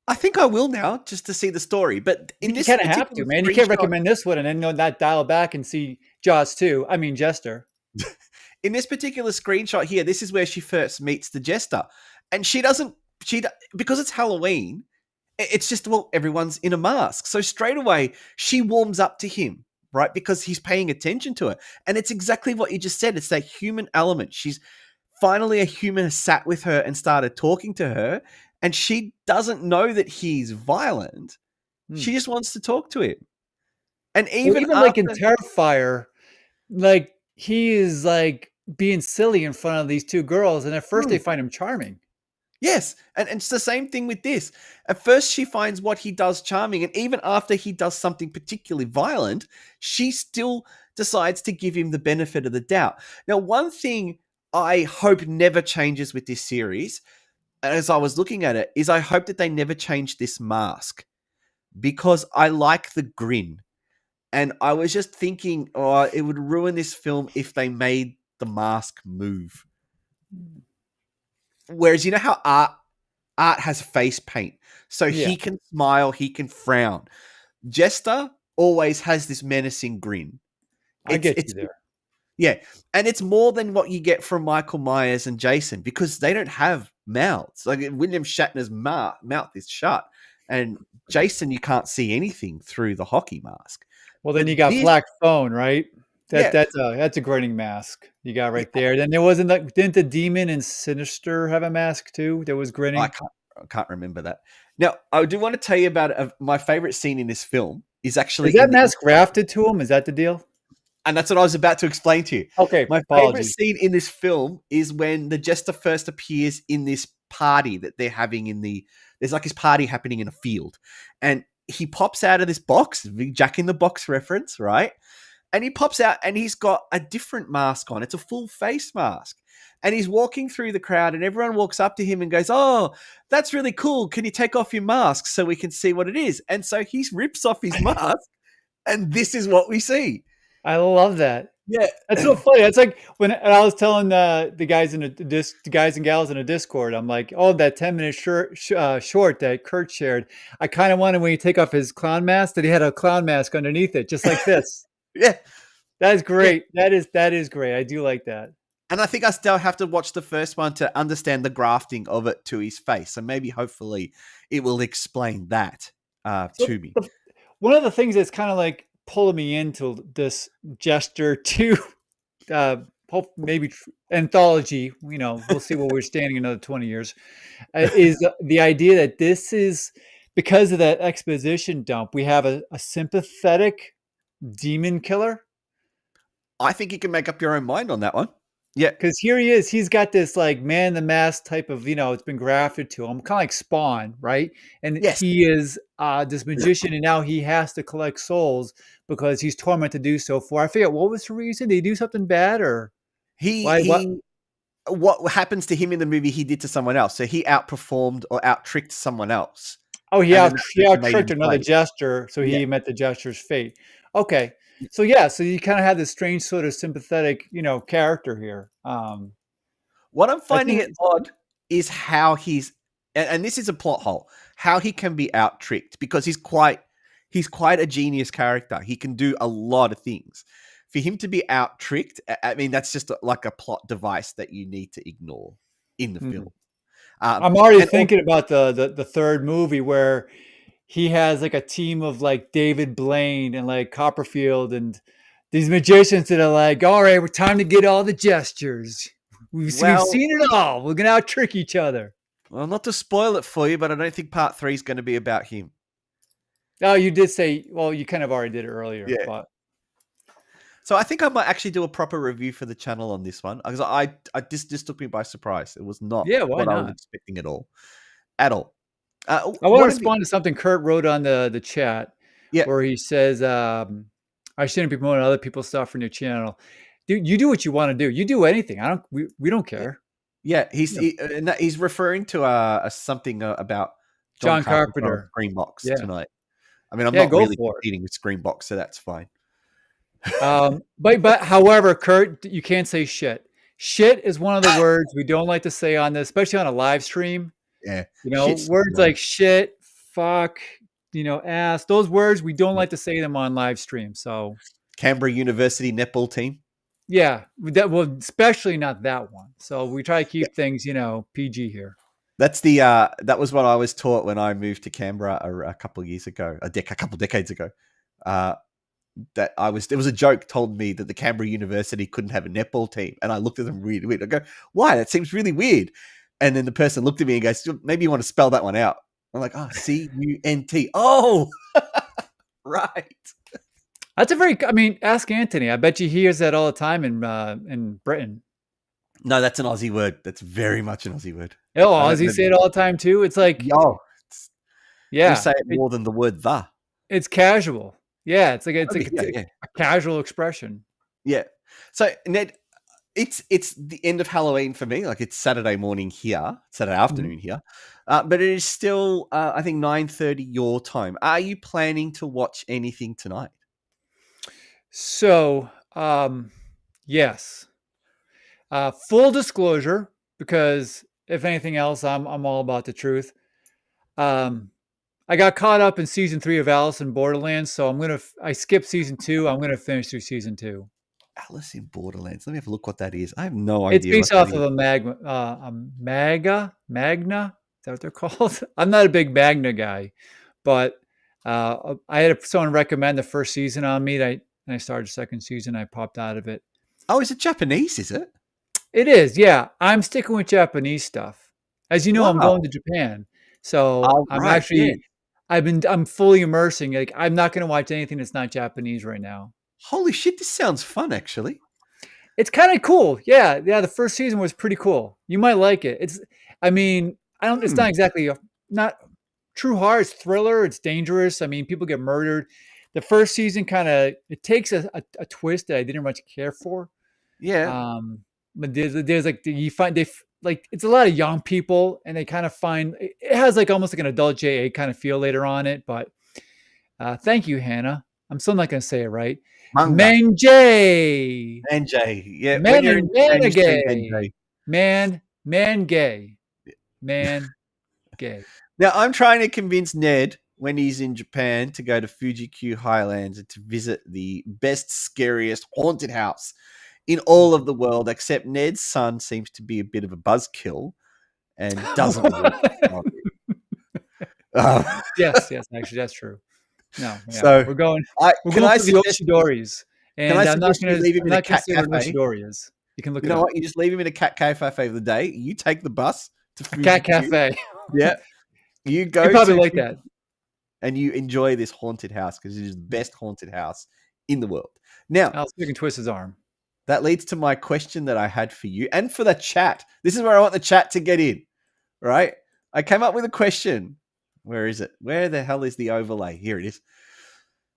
I think I will now, just to see the story. But in this, you kind of have to, man. You can't recommend this one and then not dial back and see Jaws 2. I mean, Jester. In this particular screenshot here, this is where she first meets the Jester. And because it's Halloween, it's just, well, everyone's in a mask. So straight away, she warms up to him, right? Because he's paying attention to her. And it's exactly what you just said. It's that human element. She's finally, a human has sat with her and started talking to her. And she doesn't know that he's violent. She just wants to talk to him. And even like in Terrifier, like he is like being silly in front of these two girls. And at first they find him charming. Yes. And it's the same thing with this. At first she finds what he does charming. And even after he does something particularly violent, she still decides to give him the benefit of the doubt. Now, one thing I hope never changes with this series, as I was looking at it, is I hope that they never change this mask, because I like the grin. And I was just thinking, it would ruin this film if they made the mask move. Whereas, you know how art has face paint, so he can smile, he can frown. Jester always has this menacing grin. I get you there. Yeah, and it's more than what you get from Michael Myers and Jason because they don't have mouths. Like William Shatner's mouth is shut, and Jason, you can't see anything through the hockey mask. Well, then But you got this, Black Phone, right? yeah, That's a grinning mask you got yeah, right there. Then there wasn't like didn't the demon and Sinister have a mask too that was I grinning? can't remember that. Now, I do want to tell you about my favorite scene in this film is Is actually that in the, mask grafted to him? Is that the deal? and that's what I was about to explain to you. Okay, My favorite apologies. scene in this film is when the Jester first appears in this party that they're having there's like this party happening in a field, and he pops out of this box, big Jack in the Box reference, right? And he pops out and he's got a different mask on. It's a full face mask. And he's walking through the crowd and everyone walks up to him and goes, "Oh, that's really cool. Can you take off your mask so we can see what it is?" And so he rips off his mask and this is what we see. I love that. Yeah. That's so funny. That's like when I was telling the guys in the guys and gals in the Discord, I'm like, oh, that 10-minute short that Kurt shared. I kind of wanted when you take off his clown mask that he had a clown mask underneath it, just like this. Yeah. That is Yeah. great. That is great. I do like that. And I think I still have to watch the first one to understand the grafting of it to his face. So maybe hopefully it will explain that So to me. one of the things that's kind of like pulling me into this gesture to hope maybe anthology, we'll see where we're standing in another 20 years, is the idea that this is because of that exposition dump, we have a sympathetic demon killer. I think you can make up your own mind on that one. Yeah. Because here he is. He's got this like man in the mask type of, it's been grafted to him, kind of like Spawn, right? And Yes. he is this magician, and now he has to collect souls because he's tormented to do so for. I forget what was the reason. Did he do something bad or why? What happens to him in the movie he did to someone else. So he outperformed or out-tricked someone else. Oh, he And then that person made out-tricked him another play. jester, so he Yeah. met the jester's fate. Okay. So yeah, so you kind of have this strange sort of sympathetic, character here. What I'm I finding think it odd is how and this is a plot hole, how he can be out-tricked because he's quite a genius character. He can do a lot of things. For him to be out-tricked, I mean, that's just like a plot device that you need to ignore in the film. I'm already and thinking about the third movie where he has like a team of like David Blaine and like Copperfield and these magicians that are like, all right, we're time to get all the gestures. We've seen it all. We're gonna out trick each other. Well, not to spoil it for you, but I don't think part 3 is going to be about him. Oh, you did say, well, you kind of already did it earlier. Yeah. But So I think I might actually do a proper review for the channel on this one because I this took me by surprise. It was not yeah, why what I was not? expecting at all. At all. I want to respond to something Kurt wrote on the chat, Yeah. where he says, "I shouldn't be promoting other people's stuff from your channel. Dude, you do what you want to do. You do anything. We don't care." Yeah, he's referring to something about John Carpenter Carpenter. Screenbox Yeah. tonight. I mean, I'm Yeah, not go really for it. competing with Screenbox, so that's fine. But however, Kurt, you can't say shit. Shit is one of the words we don't like to say on this, especially on a live stream. Yeah, Words like shit, fuck, ass. Those words we don't like to say them on live stream. So Canberra University netball team. yeah, especially not that one. So we try to keep things, PG here. That's that was what I was taught when I moved to Canberra a couple of years ago, a couple of decades ago. There was a joke told me that the Canberra University couldn't have a netball team, and I looked at them really weird. I go, "Why? That seems really weird." And then the person looked at me and goes, "Maybe you want to spell that one out." I'm like, "Oh, CUNT. Oh, right." That's ask Anthony. I bet you he hears that all the time in Britain. No, that's an Aussie word. That's very much an Aussie word. Oh, Aussie say it all the time too. It's like, You say it more than the word "the." It's casual. Yeah, it's a casual expression. Yeah. So Ned, it's the end of Halloween for me. Like it's Saturday morning here, Saturday afternoon here, but it is still I think 9:30 your time. Are you planning to watch anything tonight? So yes. Full disclosure, because if anything else, I'm all about the truth. I got caught up in season 3 of Alice in Borderlands, so I skipped season 2. I'm gonna finish through season 2. Alice in Borderlands. Let me have a look what that is. I have no It's idea what based that off is. of Magna. Is that what they're called? I'm not a big Magna guy, but I had someone recommend the first season on me. And I started the second season. I popped out of it. Oh, is it Japanese, is it? It is, yeah. I'm sticking with Japanese stuff. As you know, I'm Wow. going to Japan, so Oh, I'm right. Yeah. actually I'm fully immersing. Like I'm not going to watch anything that's not Japanese right now. Holy shit, this sounds fun, actually. It's kind of cool. Yeah, yeah. The first season was pretty cool. You might like it. I mean, I don't. It's Hmm. not exactly not true horror. It's thriller. It's dangerous. I mean, people get murdered. The first season kind of it takes a twist that I didn't much care for. Yeah. But there's like you find like it's a lot of young people, and they kind of find it has like almost like an adult JA kind of feel later on it. But thank you, Hannah. I'm still not going to say it right. Manga. Menjay. NJ. Yeah. When Man you're and in man Japan, a you say gay. NJ. Man gay. Man gay. Now, I'm trying to convince Ned when he's in Japan to go to Fuji-Q Highlands and to visit the best, scariest haunted house in all of the world, except Ned's son seems to be a bit of a buzzkill and doesn't want to. Yes, actually, that's true. No, yeah. So we're going can I for the suggest, Oshidoris. And can I I'm not suggest you gonna leave him I'm in a not gonna cat say what an cafe? Oshidori is. You can look You it know up. what? You just leave him in a cat cafe for the day. You take the bus to A cat Fuji-Q. cafe. Yeah. You go You probably to like that. and you enjoy this haunted house because it is the best haunted house in the world. Now, I'll see if I can twist his arm. that leads to my question that I had for you and for the chat. This is where I want the chat to get in, right? I came up with a question. Where is it? Where the hell is the overlay? Here it is.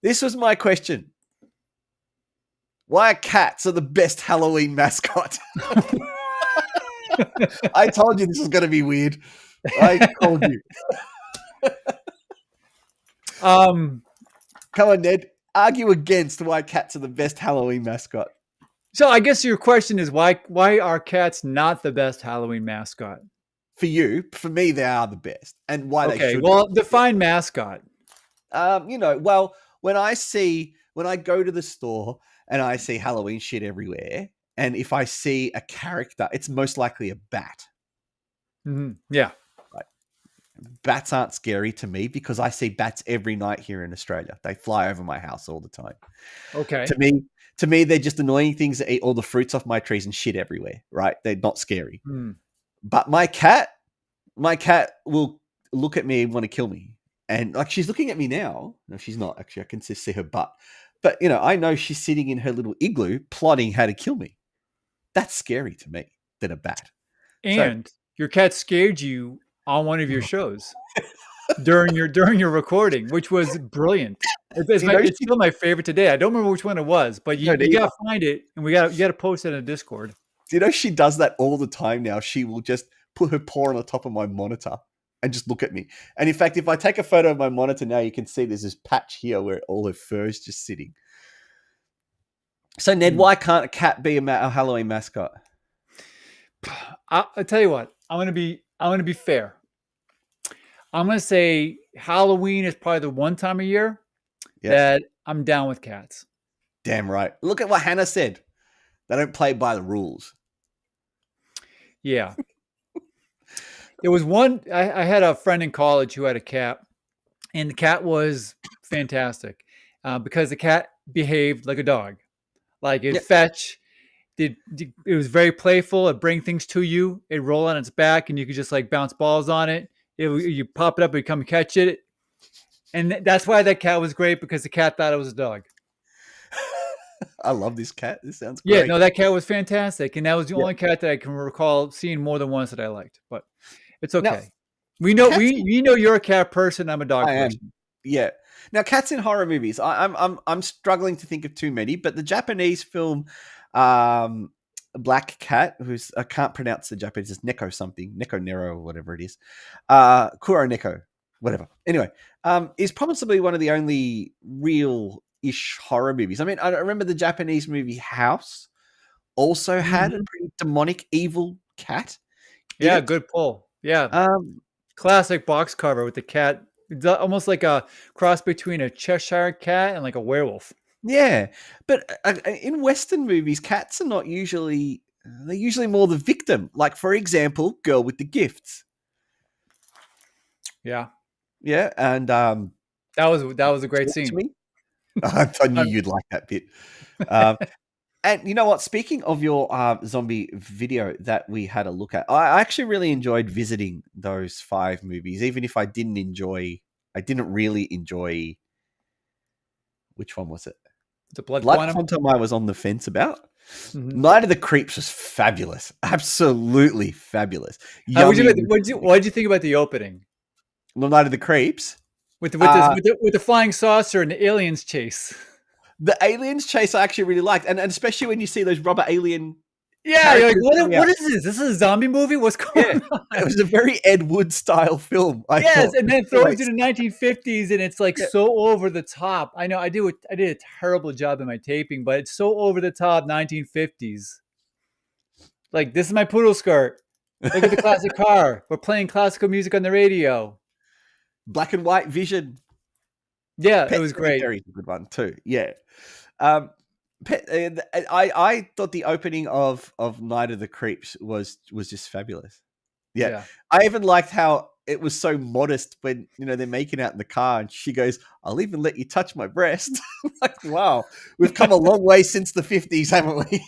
This was my question. Why cats are the best Halloween mascot? I told you this was going to be weird. I told you. Come on, Ned. Argue against why cats are the best Halloween mascot. So I guess your question is why are cats not the best Halloween mascot? For you, for me, they are the best, and why they Okay, should. well, define mascot. Well, when I go to the store and I see Halloween shit everywhere, and if I see a character, it's most likely a bat. Mm-hmm. Yeah. Right. Bats aren't scary to me because I see bats every night here in Australia. They fly over my house all the time. Okay. To me, they're just annoying things that eat all the fruits off my trees and shit everywhere. Right? They're not scary. Hmm. But my cat will look at me and want to kill me. And like she's looking at me now. No, she's not actually. I can just see her butt. But I know she's sitting in her little igloo plotting how to kill me. That's scary to me than a bat. And your cat scared you on one of your shows during your recording, which was brilliant. It's still my favorite today. I don't remember which one it was, but you gotta find it, and you gotta post it in Discord. Do you know she does that all the time now? She will just put her paw on the top of my monitor and just look at me. And in fact, if I take a photo of my monitor now, you can see there's this patch here where all her fur is just sitting. So, Ned, why can't a cat be a Halloween mascot? I'll tell you what. I'm gonna be fair. I'm gonna say Halloween is probably the one time a year that I'm down with cats. Damn right. Look at what Hannah said. They don't play by the rules. Yeah. There was one. I had a friend in college who had a cat, and the cat was fantastic because the cat behaved like a dog. Like it fetch. It was very playful. It bring things to you. It roll on its back, and you could just like bounce balls on it. You pop it up, and come and catch it. And that's why that cat was great because the cat thought it was a dog. I love this cat. This sounds great. Yeah, no, that cat was fantastic, and that was the only cat that I can recall seeing more than once that I liked. But it's okay. Now, we know you're a cat person. I'm a dog person. Yeah. Now, cats in horror movies. I'm struggling to think of too many, but the Japanese film, Black Cat, I can't pronounce the Japanese. It's Neko something, Neko Nero, or whatever it is. Kuro Neko, whatever. Anyway, is possibly one of the only real-ish horror movies. I mean, I remember the Japanese movie House also had a pretty demonic, evil cat. Yeah, good pull. Yeah. Classic box cover with the cat. It's almost like a cross between a Cheshire cat and like a werewolf. Yeah, but in Western movies, cats are not usually. They're usually more the victim. Like, for example, Girl with the Gifts. Yeah, Yeah, and that was a great Talk to scene. Me. I knew you'd like that bit. Um, and you know what? Speaking of your zombie video that we had a look at, I actually really enjoyed visiting those 5 movies, even if I didn't really enjoy. Which one was it? The Blood Blood Quantum. Quantum I was on the fence about. Mhm. Night of the Creeps was fabulous. Absolutely fabulous. What'd Yummy. what'd you think about the opening The Night of the Creeps. with Uh, with the flying saucer and the aliens chase? the aliens chase I actually really liked. And especially when you see those rubber alien Yeah, you're like, characters coming what out. is this? This is a zombie movie? What's Yeah. going on? It was a very Ed Wood style film, I Yes, thought. and then throws you to 1950s, and it's like Yeah. so over the top. I know I did a terrible job in my taping, but it's so over the top 1950s. Like, this is my poodle skirt. Look at the classic car. We're playing classical music on the radio. Black and white vision. Yeah, it Pet was great. Cemetery is a good one too. Yeah. Um, I thought the opening of Night of the Creeps was just fabulous. Yeah. Yeah. I even liked how it was so modest when, they're making out in the car and she goes, "I'll even let you touch my breast." Like, wow, we've come a long way since the 50s, haven't we?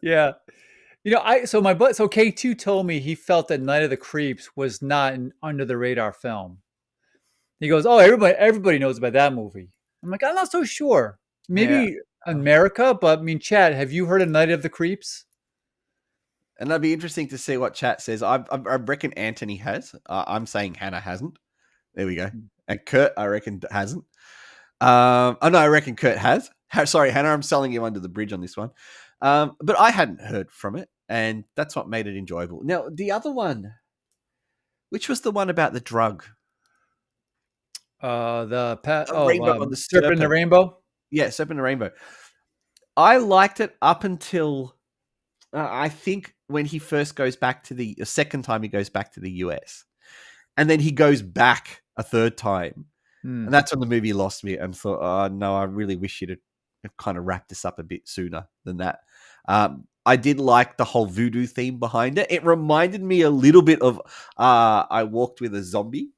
Yeah. So K2 told me he felt that Night of the Creeps was not an under the radar film. He goes, "Oh, everybody knows about that movie." I'm like, "I'm not so sure. Yeah. Maybe America, but I mean, Chad, have you heard of Night of the Creeps?" And that'd be interesting to see what chat says. I reckon Anthony has. I'm saying Hannah hasn't. There we go. And Kurt, I reckon, hasn't. Oh no, I reckon Kurt has. Sorry, Hannah, I'm selling you under the bridge on this one. But I hadn't heard from it, and that's what made it enjoyable. Now, the other one, which was the one about the drug? Rainbow on the Serpent in the Rainbow. Yeah, Serpent in the Rainbow. I liked it up until I think when he first goes back to the second time he goes back to the US, and then he goes back a third time. And that's when the movie lost me and thought, oh, no, I really wish you'd have kind of wrapped this up a bit sooner than that. I did like the whole voodoo theme behind it. It reminded me a little bit of I Walked with a Zombie.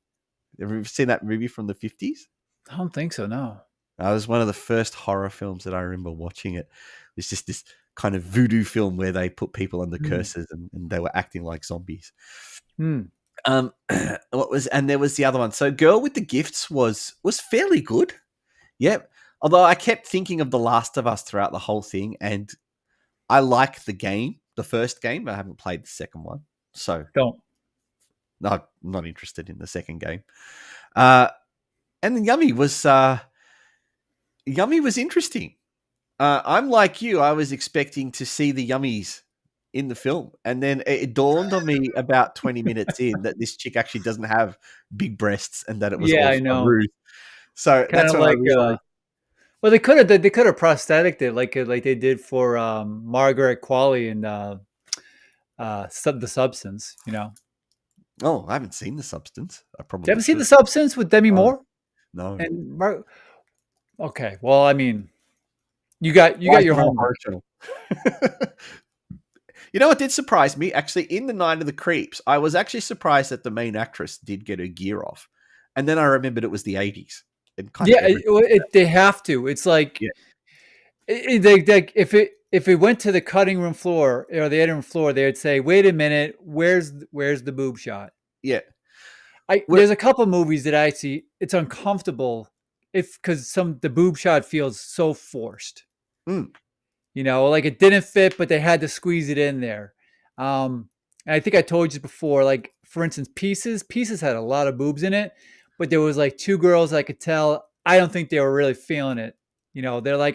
Have you seen that movie from the 50s? I don't think so, no. It was one of the first horror films that I remember watching it. It's just this kind of voodoo film where they put people under curses and they were acting like zombies. And there was the other one. So Girl with the Gifts was fairly good. Yep. Although I kept thinking of The Last of Us throughout the whole thing, and I like the game, the first game. I haven't played the second one, so don't. No, I'm not interested in the second game. And then Yummy was interesting. I'm like you. I was expecting to see the Yummies in the film, and then it dawned on me about 20 minutes in that this chick actually doesn't have big breasts and that it was all I know. Ruth. So that's what I realized. Well, they could have prosthetic it like they did for Margaret Qualley in The Substance. Oh, I haven't seen The Substance. I probably you haven't seen The Substance with Demi Moore? No. And okay, well, I mean, you got your homework. You know what did surprise me? Actually, in The Night of the Creeps, I was actually surprised that the main actress did get her gear off. And then I remembered it was the 80s. They have to. It's like if it went to the cutting room floor or the editing room floor, they would say, "Wait a minute, where's the boob shot?" Yeah. There's a couple movies that I see it's uncomfortable because the boob shot feels so forced. Like it didn't fit, but they had to squeeze it in there. And I think I told you before, like for instance, Pieces had a lot of boobs in it, but there was like 2 girls I could tell. I don't think they were really feeling it. They're like,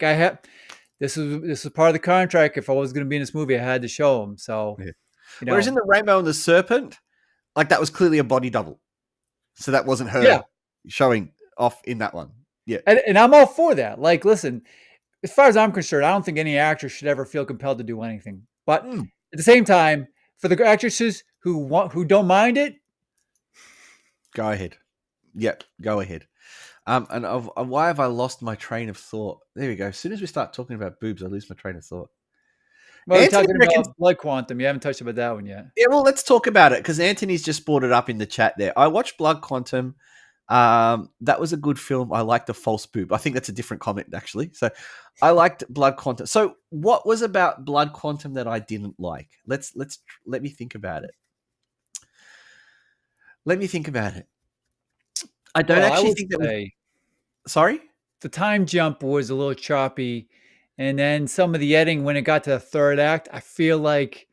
this is part of the contract. If I was going to be in this movie, I had to show them. So, whereas in The Rainbow and the Serpent, like that was clearly a body double. So that wasn't her showing off in that one. Yeah. And I'm all for that. Like, listen, as far as I'm concerned, I don't think any actor should ever feel compelled to do anything. But at the same time, for the actresses who don't mind it, go ahead. Yep, go ahead. Why have I lost my train of thought? There we go. As soon as we start talking about boobs, I lose my train of thought. Well, we're Anthony talking reckons. about Blood Quantum. You haven't touched about that one yet. Yeah, well, let's talk about it because Anthony's just brought it up in the chat there. I watched Blood Quantum. That was a good film. I liked the false boob. I think that's a different comment actually. So I liked Blood Quantum. So what was about Blood Quantum that I didn't like? Let me think about it. Let me think about it. I don't Well, I actually would think that was. say Sorry? the time jump was a little choppy, and then some of the editing when it got to the third act, I feel like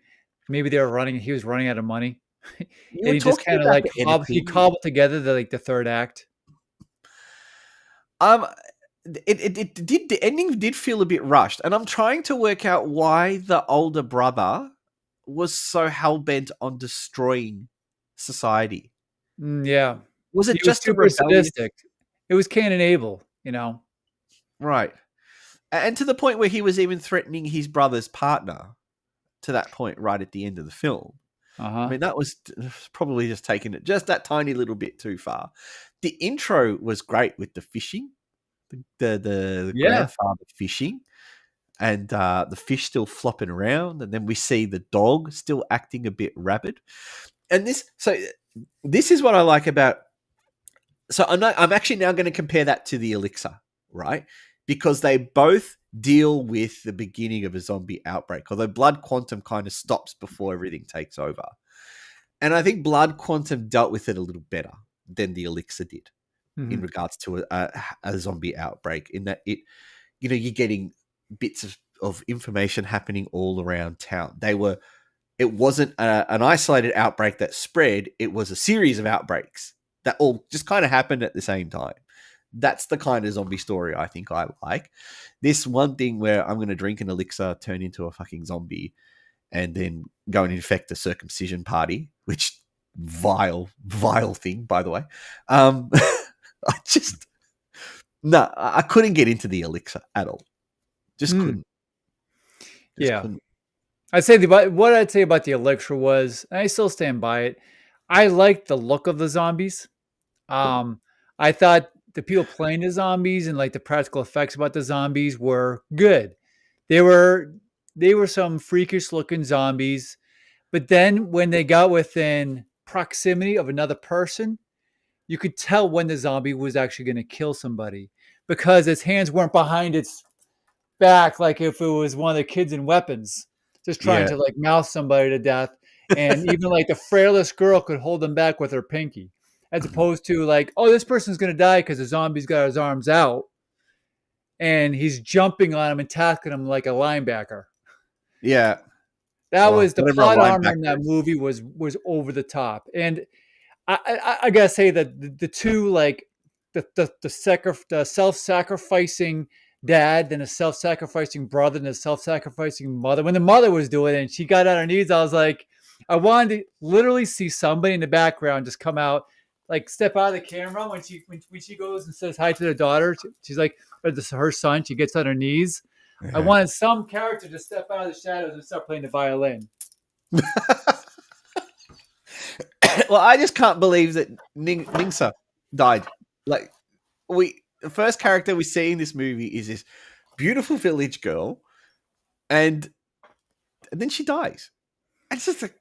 maybe he was running out of money, You and were he just talking kind of about like the he editing. cobbled together the third act. Um, the ending did feel a bit rushed, and I'm trying to work out why the older brother was so hell bent on destroying society. Yeah, Was he it was just a super rebellious? sadistic. It was Cain and Abel. Right. And to the point where he was even threatening his brother's partner to that point right at the end of the film. Uh I huh. mean, that was probably just taking it just that tiny little bit too far. The intro was great with the fishing, the Yeah. grandfather fishing, and the fish still flopping around, and then we see the dog still acting a bit rabid. And this is what I like about. So I'm actually now going to compare that to the elixir, right? Because they both deal with the beginning of a zombie outbreak, although Blood Quantum kind of stops before everything takes over. And I think Blood Quantum dealt with it a little better than the elixir did in Hmm. regards to a zombie outbreak, in that you're getting bits of information happening all around town. It wasn't an isolated outbreak that spread. It was a series of outbreaks that all just kind of happened at the same time. That's the kind of zombie story I think I like. This one thing where I'm going to drink an elixir, turn into a fucking zombie, and then go and infect a circumcision party, which vile thing, by the way. I just no, I couldn't get into the elixir at all. Just Mm, couldn't. Just yeah. couldn't. What I'd say about the elixir was, and I still stand by it. I liked the look of the zombies. Um, I thought the people playing the zombies and like the practical effects about the zombies were good. They were they were some freakish looking zombies, but then when they got within proximity of another person, you could tell when the zombie was actually going to kill somebody because its hands weren't behind its back like if it was one of the kids in weapons, just trying Yeah. to like mouth somebody to death. And even like the frailest girl could hold them back with her pinky, as opposed to like, oh, this person's gonna die because the zombie's got his arms out and he's jumping on him and tackling him like a linebacker. Yeah. That Well, was the whatever a plot armor in linebacker that is. movie was over the top. And I gotta say that the two like the self-sacrificing dad, then a self-sacrificing brother, and a self-sacrificing mother. When the mother was doing it and she got on her knees, I was like, I wanted to literally see somebody in the background just come out, like step out of the camera when she goes and says hi to their daughter. She's like, or her son. She gets on her knees. I Yeah. wanted some character to step out of the shadows and start playing the violin. Well, I just can't believe that Ningsa died. Like the first character we see in this movie is this beautiful village girl, and then she dies. And it's just like,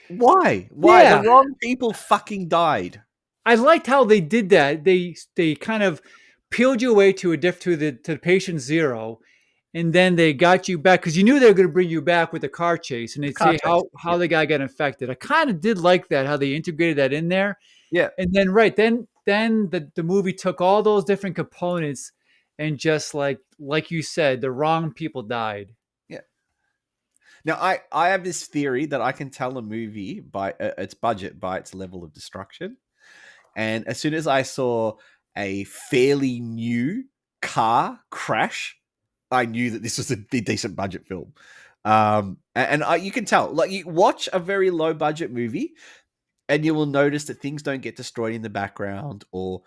why? Why the Yeah, wrong people fucking died? I liked how they did that. They kind of peeled you away to the patient zero, and then they got you back because you knew they were going to bring you back with the car chase, and The they'd car say chase. how the guy got infected. I kind of did like that how they integrated that in there, Yeah. and then then the movie took all those different components and just like you said, the wrong people died. Yeah. Now, I have this theory that I can tell a movie by its budget by its level of destruction. And as soon as I saw a fairly new car crash, I knew that this was a decent budget film. You can tell, like, you watch a very low budget movie, and you will notice that things don't get destroyed in the background, or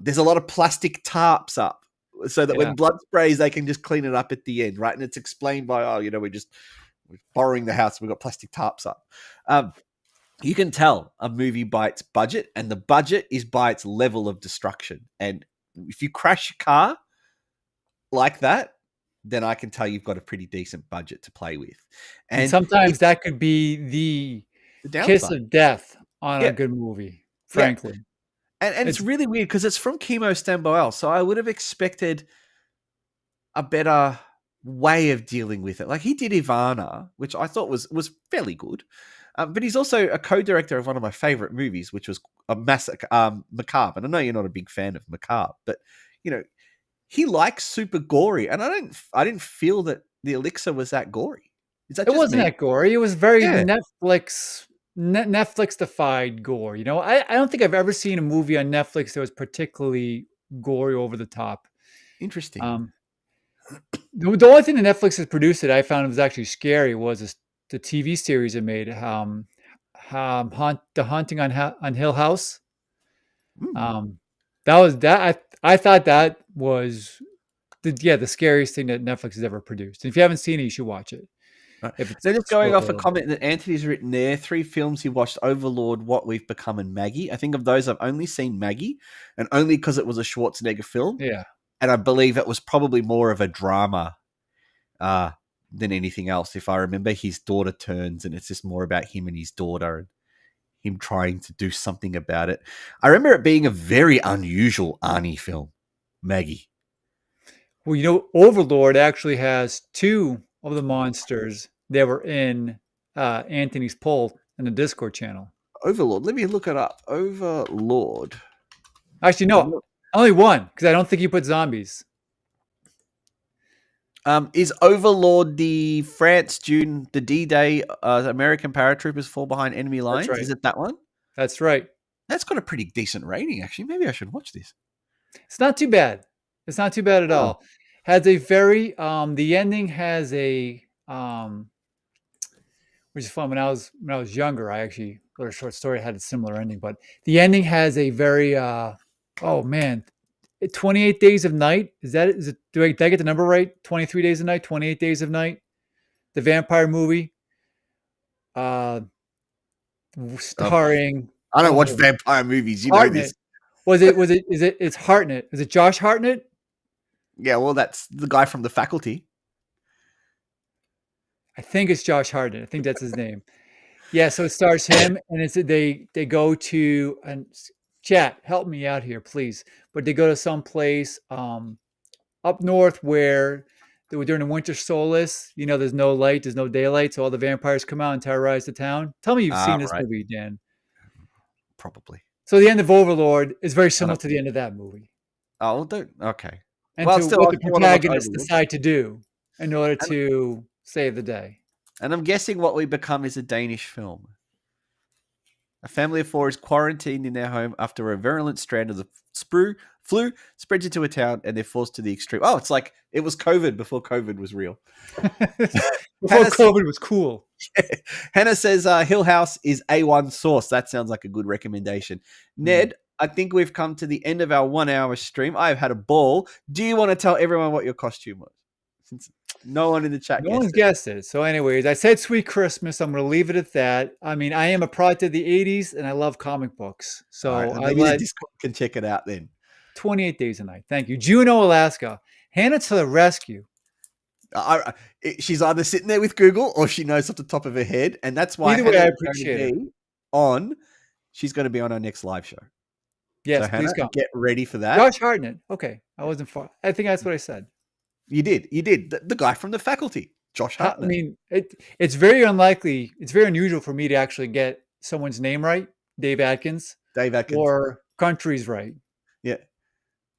there's a lot of plastic tarps up, so that Yeah, when blood sprays, they can just clean it up at the end, right? And it's explained by, we're borrowing the house, we've got plastic tarps up. You can tell a movie by its budget, and the budget is by its level of destruction. And if you crash a car like that, then I can tell you've got a pretty decent budget to play with. And And sometimes it's that could be the the kiss downside. of death on a Yeah, good movie, yeah. frankly. And it's It's really weird because it's from Kimo Stamboel, so I would have expected a better way of dealing with it. Like he did Ivana, which I thought was fairly good, but he's also a co-director of one of my favorite movies, which was a Macabre. And I know you're not a big fan of Macabre, but you know he likes super gory, and I didn't feel that the Elixir was that gory. Is that it just wasn't me? that gory. It was very Yeah, Netflix-defied gore. I don't think I've ever seen a movie on Netflix that was particularly gory over the top. interesting. Um, the only thing that Netflix has produced that I found was actually scary was the TV series it made, The Haunting on Hill House. Mm. Um, that was that I thought that was the scariest thing that Netflix has ever produced. And if you haven't seen it, you should watch it Right. if it's So just still going off a available. comment that Anthony's written there, 3 films he watched: Overlord, What We've Become, and Maggie. I think of those I've only seen Maggie, and only because it was a Schwarzenegger film, Yeah. and I believe it was probably more of a drama than anything else. If I remember, his daughter turns, and it's just more about him and his daughter, and him trying to do something about it. I remember it being a very unusual Arnie film, Maggie. Well, Overlord actually has two of the monsters that were in Anthony's poll in the Discord channel. Overlord. Let me look it up. Overlord. Actually, I'm no, only one because I don't think he put zombies. Is Overlord the France June the D-Day American paratroopers fall behind enemy That's lines? right. Is it that one? That's right. That's got a pretty decent rating, actually. Maybe I should watch this. It's not too bad. It's not too bad at Oh, all. Has a very the ending has a which is fun. When I was younger, I actually wrote a short story that had a similar ending, but the ending has a very oh man, 28 Days of Night. Is it did I get the number right? 23 Days of Night, 28 Days of Night. The vampire movie uh oh. starring I don't watch oh, vampire movies. You know this. Hartnett. It's Hartnett. Is it Josh Hartnett? Yeah, well, that's the guy from The Faculty. I think it's Josh Hartnett. I think that's his name. Yeah, so it stars him, and they go to and chat. Help me out here, please. But they go to some place up north where they were during the winter solstice. There's no light, there's no daylight, so all the vampires come out and terrorize the town. Tell me you've seen this Right. movie, Dan. Probably. So the end of Overlord is very I similar don't, to the end of that movie, oh, don't. Okay. and Well, to still, what I the still want to watch protagonists Overlord. decide to do in order And, to save the day. and I'm guessing What We Become is a Danish film. A family of 4 is quarantined in their home after a virulent strand of the flu spreads into a town, and they're forced to the extreme. Oh, it's like it was COVID before COVID was real. Before COVID was cool. Hannah says Hill House is A1 sauce. That sounds like a good recommendation. Nedd, I think we've come to the end of our 1-hour stream. I've had a ball. Do you want to tell everyone what your costume was? Since no one in the chat No one's guessed it. So, anyways, I said "Sweet Christmas." I'm going to leave it at that. I mean, I am a product of the '80s, and I love comic books. So All right, I maybe the let Discord can check it out then. 28 Days a Night. Thank you, Juneau, Alaska. Hannah to the rescue. She's either sitting there with Google or she knows off the top of her head, and that's why Either way, I Hannah is appreciate going to be on. She's going to be on our next live show. Yes, So please Hannah, come. get ready for that. Josh Hartnett. Okay, I wasn't far. I think that's what I said. You did. The guy from The Faculty, Josh I Hartnett. mean, it's very unlikely. It's very unusual for me to actually get someone's name right, Dave Atkins, Dave Atkins. or countries right. Yeah.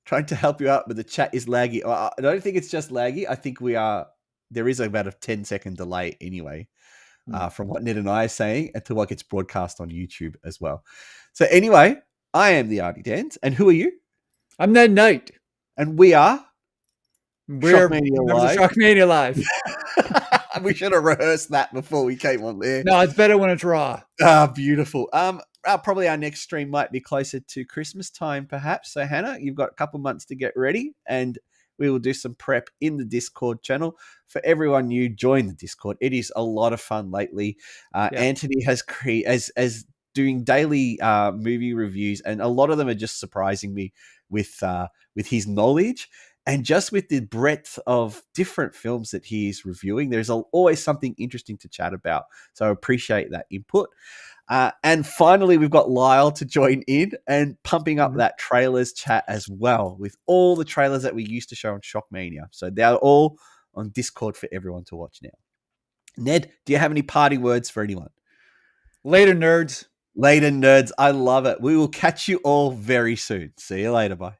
Trying to help you out, but the chat is laggy. I don't think it's just laggy. I think there is about a 10-second delay anyway, from what Ned and I are saying until what gets broadcast on YouTube as well. So anyway, I am the Arty Dans, and who are you? I'm Ned Knight. And we're Shockmania Live. Shockmania Live. We should have rehearsed that before we came on there. No, it's better when it's raw. Beautiful. Probably our next stream might be closer to Christmas time, perhaps. So, Hannah, you've got a couple months to get ready, and we will do some prep in the Discord channel. For everyone new, join the Discord. It is a lot of fun lately. Anthony has as doing daily movie reviews, and a lot of them are just surprising me with his knowledge. And just with the breadth of different films that he's reviewing, there's always something interesting to chat about. So I appreciate that input. And finally, we've got Lyle to join in and pumping up that trailers chat as well with all the trailers that we used to show on Shockmania. So they're all on Discord for everyone to watch now. Ned, do you have any parting words for anyone? Later, nerds. Later, nerds. I love it. We will catch you all very soon. See you later. Bye.